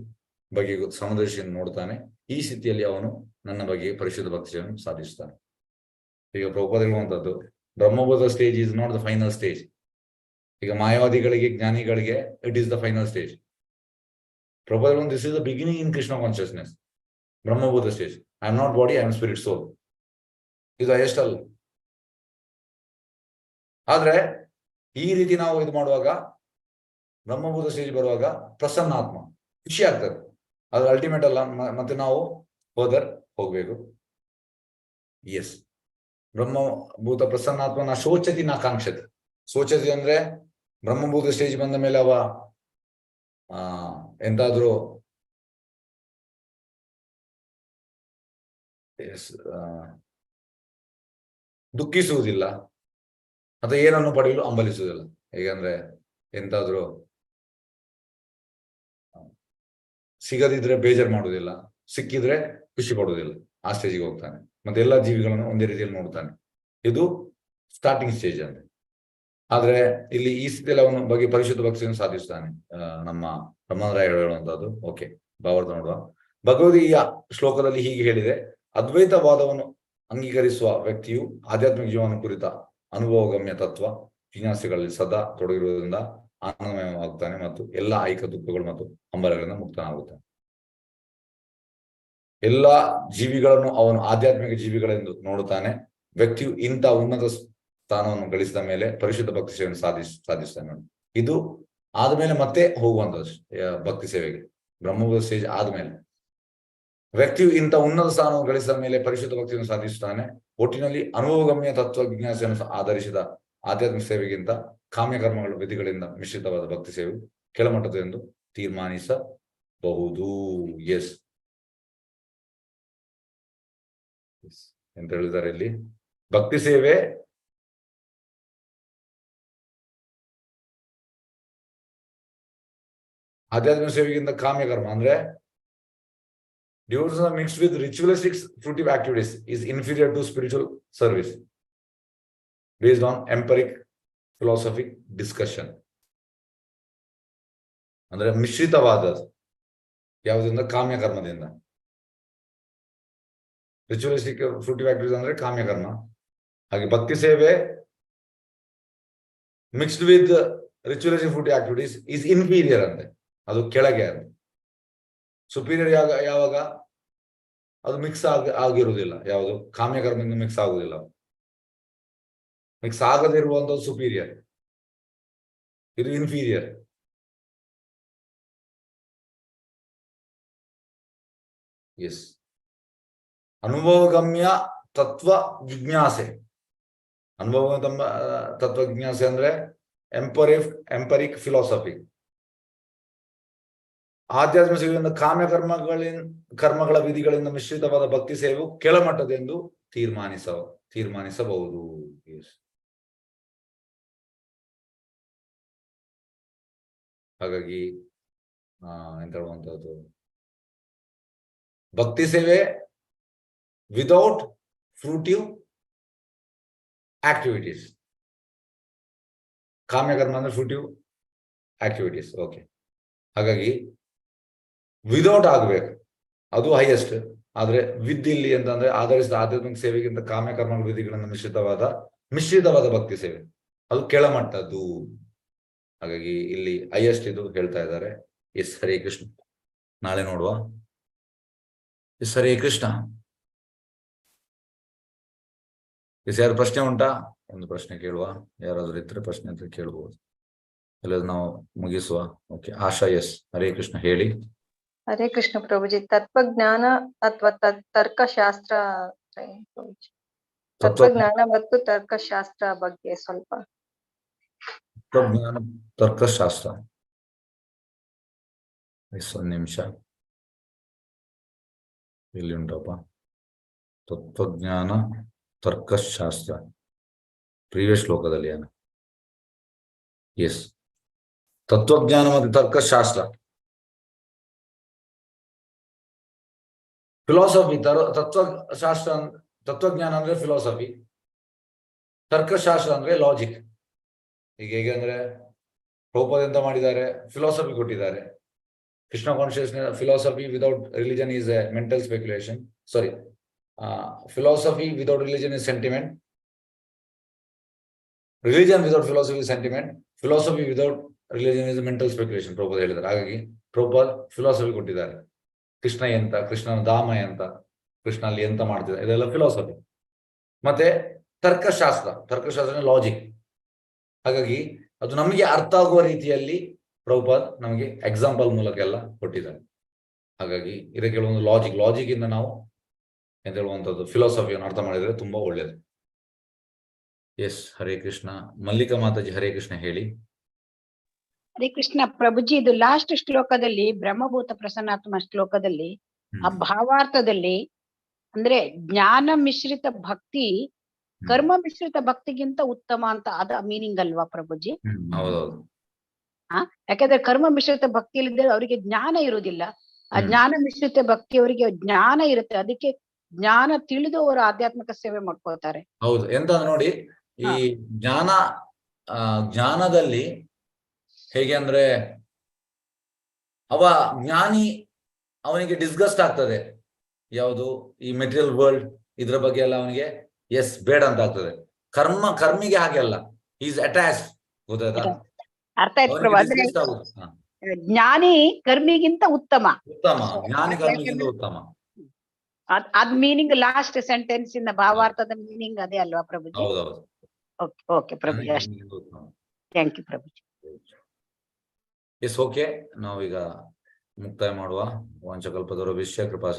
ಬಗೆಗೂ ಸಮದರ್ಶಿಯನ್ನು ನೋಡುತ್ತಾನೆ. ಈ ಸ್ಥಿತಿಯಲ್ಲಿ ಅವನು ನನ್ನ ಬಗ್ಗೆ ಪರಿಶುದ್ಧ ಭಕ್ತಿಯನ್ನು ಸಾಧಿಸುತ್ತಾನೆ. ಈಗ ಪ್ರಭುಪಾದ ಹೇಳುವಂಥದ್ದು, ಬ್ರಹ್ಮಬೋಧ stage is not the final stage. ಈಗ ಮಾಯಾವಾದಿಗಳಿಗೆ, ಜ್ಞಾನಿಗಳಿಗೆ it is the final stage. Prabhupada this is the beginning in Krishna consciousness. ಬ್ರಹ್ಮಬೋಧ stage. I am not body, I am spirit soul. ಇದು ಎಷ್ಟಲ್ಲ. ಆದ್ರೆ ಈ ರೀತಿ ನಾವು ಇದು ಮಾಡುವಾಗ, ಬ್ರಹ್ಮಬೋಧ ಸ್ಟೇಜ್ ಬರುವಾಗ ಪ್ರಸನ್ನ ಆತ್ಮ, ಖುಷಿ ಆಗ್ತದೆ. ಅದು ಅಲ್ಟಿಮೇಟ್ ಅಲ್ಲ. ಮತ್ತೆ ನಾವು ಹೋಗ್ಬೇಕು. ಎಸ್, ಬ್ರಹ್ಮಭೂತ ಪ್ರಸನ್ನಾತ್ಮನ ಶೋಚತಿ ನಾ ಕಾಂಕ್ಷತಿ. ಶೋಚತಿ ಅಂದ್ರೆ ಬ್ರಹ್ಮಭೂತ ಸ್ಟೇಜ್ ಬಂದ ಮೇಲೆ ಅವ ಎಂತಾದ್ರೂ ದುಃಖಿಸುವುದಿಲ್ಲ ಅಥವಾ ಏನನ್ನು ಪಡೆಯಲು ಹಂಬಲಿಸುವುದಿಲ್ಲ. ಹೇಗಂದ್ರೆ ಎಂತಾದ್ರೂ ಸಿಗದಿದ್ರೆ ಬೇಜಾರು ಮಾಡುವುದಿಲ್ಲ, ಸಿಕ್ಕಿದ್ರೆ ಖುಷಿ ಪಡುವುದಿಲ್ಲ. ಆ ಸ್ಟೇಜಿಗೆ ಹೋಗ್ತಾನೆ. ಮತ್ತೆ ಎಲ್ಲಾ ಜೀವಿಗಳನ್ನು ಒಂದೇ ರೀತಿಯಲ್ಲಿ ನೋಡ್ತಾನೆ. ಇದು ಸ್ಟಾರ್ಟಿಂಗ್ ಸ್ಟೇಜ್ ಅಂತ. ಆದ್ರೆ ಇಲ್ಲಿ ಈ ಸ್ಥಿತಿಯಲ್ಲಿ ಅವನ ಬಗ್ಗೆ ಪರಿಶುದ್ಧ ಭಕ್ತಿಯನ್ನು ಸಾಧಿಸ್ತಾನೆ. ನಮ್ಮ ಬ್ರಹ್ಮರಾಯ ಹೇಳುವಂತಹದ್ದು. ಓಕೆ, ಭಾವಾರ್ಥ ನೋಡುವ. ಭಗವದ್ಗೀತೆಯ ಶ್ಲೋಕದಲ್ಲಿ ಹೀಗೆ ಹೇಳಿದೆ: ಅದ್ವೈತವಾದವನ್ನು ಅಂಗೀಕರಿಸುವ ವ್ಯಕ್ತಿಯು ಆಧ್ಯಾತ್ಮಿಕ ಜೀವನ ಕುರಿತ ಅನುಭವಗಮ್ಯ ತತ್ವ ಜಿಜ್ಞಾಸೆಗಳಲ್ಲಿ ಸದಾ ತೊಡಗಿರುವುದರಿಂದ ಆನಂದಮಯವಾಗುತ್ತಾನೆ ಮತ್ತು ಎಲ್ಲ ಐಕ ದುಃಖಗಳು ಮತ್ತು ಹಂಬಲಗಳಿಂದ ಮುಕ್ತನಾಗುತ್ತಾನೆ. ಎಲ್ಲಾ ಜೀವಿಗಳನ್ನು ಅವನು ಆಧ್ಯಾತ್ಮಿಕ ಜೀವಿಗಳೆಂದು ನೋಡುತ್ತಾನೆ. ವ್ಯಕ್ತಿಯು ಇಂಥ ಉನ್ನತ ಸ್ಥಾನವನ್ನು ಗಳಿಸಿದ ಮೇಲೆ ಪರಿಶುದ್ಧ ಭಕ್ತಿ ಸೇವೆಯನ್ನು ಸಾಧಿಸ್ತಾನೆ. ಇದು ಆದ್ಮೇಲೆ ಮತ್ತೆ ಹೋಗುವಂಥದ್ದು ಭಕ್ತಿ ಸೇವೆಗೆ. ಬ್ರಹ್ಮಬೋಧ ಸ್ಟೇಜ್ ಆದ್ಮೇಲೆ ವ್ಯಕ್ತಿಯು ಇಂಥ ಉನ್ನತ ಸ್ಥಾನವನ್ನು ಗಳಿಸಿದ ಮೇಲೆ ಪರಿಶುದ್ಧ ಭಕ್ತಿಯನ್ನು ಸಾಧಿಸುತ್ತಾನೆ. ಒಟ್ಟಿನಲ್ಲಿ ಅನುಭವಗಮ್ಯ ತತ್ವ ಜಿಜ್ಞಾಸೆಯನ್ನು ಆಧರಿಸಿದ ಆಧ್ಯಾತ್ಮಿಕ ಸೇವೆಗಿಂತ ಕಾಮ್ಯಕರ್ಮಗಳ ವಿಧಿಗಳಿಂದ ಮಿಶ್ರಿತವಾದ ಭಕ್ತಿ ಸೇವೆಯು ಕೆಳಮಟ್ಟದ ಎಂದು ತೀರ್ಮಾನಿಸಬಹುದು. ಎಸ್ ಎಂತ ಹೇಳಿದ್ದಾರೆ ಇಲ್ಲಿ. ಭಕ್ತಿ ಸೇವೆ ಆಧ್ಯಾತ್ಮಿಕ ಸೇವೆಗಿಂತ ಕಾಮ್ಯಕರ್ಮ ಅಂದ್ರೆ devotion mixed with ritualistic fruitive activities is inferior to spiritual service based on empiric philosophic discussion. ಅಂದ್ರೆ ಮಿಶ್ರಿತವಾದ ಯಾವುದರಿಂದ? ಕಾಮ್ಯಕರ್ಮದಿಂದ. ರಿಚುವಲಿಸ್ಟಿಕ್ ಫ್ರೂಟಿವ್ ಆಕ್ಟಿವಿಟೀಸ್ ಅಂದ್ರೆ ಕಾಮ್ಯಕರ್ಮ. ಹಾಗೆ ಭಕ್ತಿ ಸೇವೆ mixed with ritualistic fruitive activities is inferior ಅಂತೆ. ಅದು ಕೆಳಗೆ ಅಂತ. ಸುಪೀರಿಯರ್ ಯಾವಾಗ? ಅದು ಮಿಕ್ಸ್ ಆಗಿರುವುದಿಲ್ಲ. ಯಾವುದು? ಕಾಮ್ಯಕರ್ಮದಿಂದ ಮಿಕ್ಸ್ ಆಗುದಿಲ್ಲ. ಮಿಕ್ಸ್ ಆಗದಿರುವಂತದ್ದು ಸುಪೀರಿಯರ್, ಇದು ಇನ್ಫೀರಿಯರ್. ಎಸ್, ಅನುಭವಗಮ್ಯ ತತ್ವ ಜಿಜ್ಞಾಸೆ. ಅನುಭವಗಮ್ಯ ತತ್ವ ಜಿಜ್ಞಾಸೆ ಅಂದ್ರೆ ಎಂಪರಿಕ್ ಫಿಲಾಸಫಿ. ಆಧ್ಯಾತ್ಮಿಕ ಸೇವೆಯಿಂದ ಕರ್ಮಗಳ ವಿಧಿಗಳಿಂದ ಮಿಶ್ರಿತವಾದ ಭಕ್ತಿ ಸೇವೆಯು ಕೆಳಮಟ್ಟದೆಂದು ತೀರ್ಮಾನಿಸಬಹುದು. ಹಾಗಾಗಿ ಎಂತ ಹೇಳುವಂತದ್ದು, ಭಕ್ತಿ ಸೇವೆ ವಿದೌಟ್ ಫ್ರೂಟಿವ್ ಆಕ್ಟಿವಿಟೀಸ್. ಕಾಮ್ಯಕರ್ಮ ಅಂದ್ರೆ ಫ್ರೂಟಿವ್ ಆಕ್ಟಿವಿಟೀಸ್. ಓಕೆ, ಹಾಗಾಗಿ ವಿದೌಟ್ ಆಗ್ಬೇಕು, ಅದು ಹೈಯೆಸ್ಟ್. ಆದ್ರೆ ವಿದ್ ಇಲ್ಲಿ ಅಂತಂದ್ರೆ ಆಧರಿಸಿದ ಆಧ್ಯಾತ್ಮಿಕ ಸೇವೆಗಿಂತ ಕಾಮ್ಯಕರ್ಮಗಳ ವಿಧಿಗಳಿಂದ ಮಿಶ್ರಿತವಾದ ಭಕ್ತಿ ಸೇವೆ ಅದು ಕೆಳಮಟ್ಟದ್ದು. ಹಾಗಾಗಿ ಇಲ್ಲಿ ಹೈಯೆಸ್ಟ್ ಇದು ಹೇಳ್ತಾ ಇದ್ದಾರೆ. ಎಸ್, ಹರೇ ಕೃಷ್ಣ. ನಾಳೆ ನೋಡುವ. ಎಸ್, ಹರೇ ಕೃಷ್ಣ. ಎಸ್, ಯಾರು ಪ್ರಶ್ನೆ ಉಂಟಾ? ಒಂದು ಪ್ರಶ್ನೆ ಕೇಳುವ. ಯಾರಾದ್ರೂ ಇದ್ರೆ ಪ್ರಶ್ನೆ ಅಂತ ಕೇಳಬಹುದು. ಎಲ್ಲ ನಾವು ಮುಗಿಸುವ. ಓಕೆ, ಆಶಾ. ಎಸ್, ಹರೇ ಕೃಷ್ಣ, ಹೇಳಿ. ಹರೇ ಕೃಷ್ಣ ಪ್ರಭುಜಿ. ತತ್ವಜ್ಞಾನ ಅಥವಾ ತರ್ಕಶಾಸ್ತ್ರ, ತತ್ವಜ್ಞಾನ ಮತ್ತು ತರ್ಕಶಾಸ್ತ್ರ ಬಗ್ಗೆ ಸ್ವಲ್ಪ. ತತ್ವಜ್ಞಾನ, ತರ್ಕಶಾಸ್ತ್ರ. ಒಂದು ನಿಮಿಷ, ಇಲ್ಲಿ ಉಂಟಪ್ಪ. ತತ್ವಜ್ಞಾನ, ತರ್ಕಶಾಸ್ತ್ರ ಪ್ರೀವಿಯಸ್ ಶ್ಲೋಕದಲ್ಲಿ ಏನು? ಎಸ್, ತತ್ವಜ್ಞಾನ ಮತ್ತು ತರ್ಕಶಾಸ್ತ್ರ ಫಿಲಾಸಫಿ ತತ್ವಶಾಸ್ತ್ರ, ತತ್ವಜ್ಞಾನ ಅಂದ್ರೆ ಫಿಲಾಸಫಿ, ತರ್ಕಶಾಸ್ತ್ರ ಅಂದ್ರೆ ಲಾಜಿಕ್. ಈಗ ಹೇಗೆ ಅಂದ್ರೆ ಪ್ರಭುಪಾದ ಎಂತ ಮಾಡಿದ್ದಾರೆ, ಫಿಲಾಸಫಿ ಕೊಟ್ಟಿದ್ದಾರೆ. Krishna consciousness philosophy without religion is A mental speculation. Sorry, philosophy without religion is sentiment. Religion without philosophy is sentiment. Philosophy without religion is a mental speculation. Prabhupada ಹೇಳಿದ್ದಾರೆ. ಹಾಗಾಗಿ ಪ್ರಭುಪಾದ ಫಿಲಾಸಫಿ ಕೊಟ್ಟಿದ್ದಾರೆ. ಕೃಷ್ಣ ಎಂತ, ಕೃಷ್ಣನ ಧಾಮ ಎಂತ, ಕೃಷ್ಣ ಅಲ್ಲಿ ಎಂತ ಮಾಡ್ತಿದ್ದಾರೆ, ಇದೆಲ್ಲ ಫಿಲಾಸಫಿ. ಮತ್ತೆ ತರ್ಕಶಾಸ್ತ್ರ ಲಾಜಿಕ್. ಹಾಗಾಗಿ ಅದು ನಮಗೆ ಅರ್ಥ ಆಗುವ ರೀತಿಯಲ್ಲಿ ಪ್ರಭುಪಾದ್ ನಮಗೆ ಎಕ್ಸಾಂಪಲ್ ಮೂಲಕ ಎಲ್ಲ ಕೊಟ್ಟಿದ್ದಾರೆ. ಹಾಗಾಗಿ ಇದಕ್ಕೆ ಒಂದು ಲಾಜಿಕ್ ಇಂದ ನಾವು ಎಂತ ಹೇಳುವಂಥದ್ದು ಫಿಲಾಸಫಿಯನ್ನು ಅರ್ಥ ಮಾಡಿದ್ರೆ ತುಂಬಾ ಒಳ್ಳೇದು. ಎಸ್, ಹರೇ ಕೃಷ್ಣ. ಮಲ್ಲಿಕಾ ಮಾತಾಜಿ ಹರೇ ಕೃಷ್ಣ ಹೇಳಿ. ಹರೇ ಕೃಷ್ಣ ಪ್ರಭುಜಿ, ಇದು ಲಾಸ್ಟ್ ಶ್ಲೋಕದಲ್ಲಿ ಬ್ರಹ್ಮಭೂತ ಪ್ರಸನ್ನಾತ್ಮ ಶ್ಲೋಕದಲ್ಲಿ ಆ ಭಾವಾರ್ಥದಲ್ಲಿ ಅಂದ್ರೆ ಜ್ಞಾನ ಮಿಶ್ರಿತ ಭಕ್ತಿ ಕರ್ಮ ಮಿಶ್ರಿತ ಭಕ್ತಿಗಿಂತ ಉತ್ತಮ ಅಂತ ಅದ ಮೀನಿಂಗ್ ಅಲ್ವಾ ಪ್ರಭುಜಿ? ಹೌದೌದು. ಯಾಕಂದ್ರೆ ಕರ್ಮ ಮಿಶ್ರಿತ ಭಕ್ತಿಯಲ್ಲಿದ್ದರೆ ಅವರಿಗೆ ಜ್ಞಾನ ಇರುವುದಿಲ್ಲ. ಆ ಜ್ಞಾನ ಮಿಶ್ರಿತ ಭಕ್ತಿ ಅವರಿಗೆ ಜ್ಞಾನ ಇರುತ್ತೆ, ಅದಕ್ಕೆ ಜ್ಞಾನ ತಿಳಿದು ಅವರು ಆಧ್ಯಾತ್ಮಿಕ ಸೇವೆ ಮಾಡ್ಕೊಳ್ತಾರೆ. ಹೌದು. ಎಂತ ನೋಡಿ, ಈ ಜ್ಞಾನದಲ್ಲಿ ಹೇಗೆ ಅಂದ್ರೆ ಜ್ಞಾನಿ ಅವನಿಗೆ ಡಿಸ್ಗಸ್ಟ್ ಆಗ್ತದೆ, ಯಾವುದು ಈ ಮೆಟೀರಿಯಲ್ ವರ್ಲ್ಡ್ ಇದ್ರ ಬಗ್ಗೆ ಎಲ್ಲ ಅವನಿಗೆ ಬೇಡ ಅಂತ ಆಗ್ತದೆ. ಕರ್ಮಿಗೆ ಹಾಗೆ ಅಲ್ಲ, ಈಸ್ ಅಟ್ಯಾಚ್ಡ್. ಗೊತ್ತಾಯ್ತಾ? ಅರ್ಥ ಆಯ್ತು ಪ್ರಭು. ಅಂದ್ರೆ ಜ್ಞಾನಿ ಕರ್ಮಿಗಿಂತ ಉತ್ತಮ. ಜ್ಞಾನಿ ಕರ್ಮಿಗಿಂತ ಉತ್ತಮ. ಅದ್ ಮೀನಿಂಗ್ ಲಾಸ್ಟ್ ಸೆಂಟೆನ್ಸ್ ಇಂದ ಭಾವಾರ್ಥದ ಮೀನಿಂಗ್ ಅದೇ ಅಲ್ವಾ ಪ್ರಭುಜಿ? ಹೌದೌದು. ಓಕೆ ಪ್ರಭುಜಿ, ಥ್ಯಾಂಕ್ ಯು ಪ್ರಭುಜಿ. Yes, okay. ನಾವೀಗ ಮುಕ್ತಾಯ ಮಾಡುವ. ವಾಂಚಕಲ್ಪದವರ ವಿಷಯ ಕೃಪಾ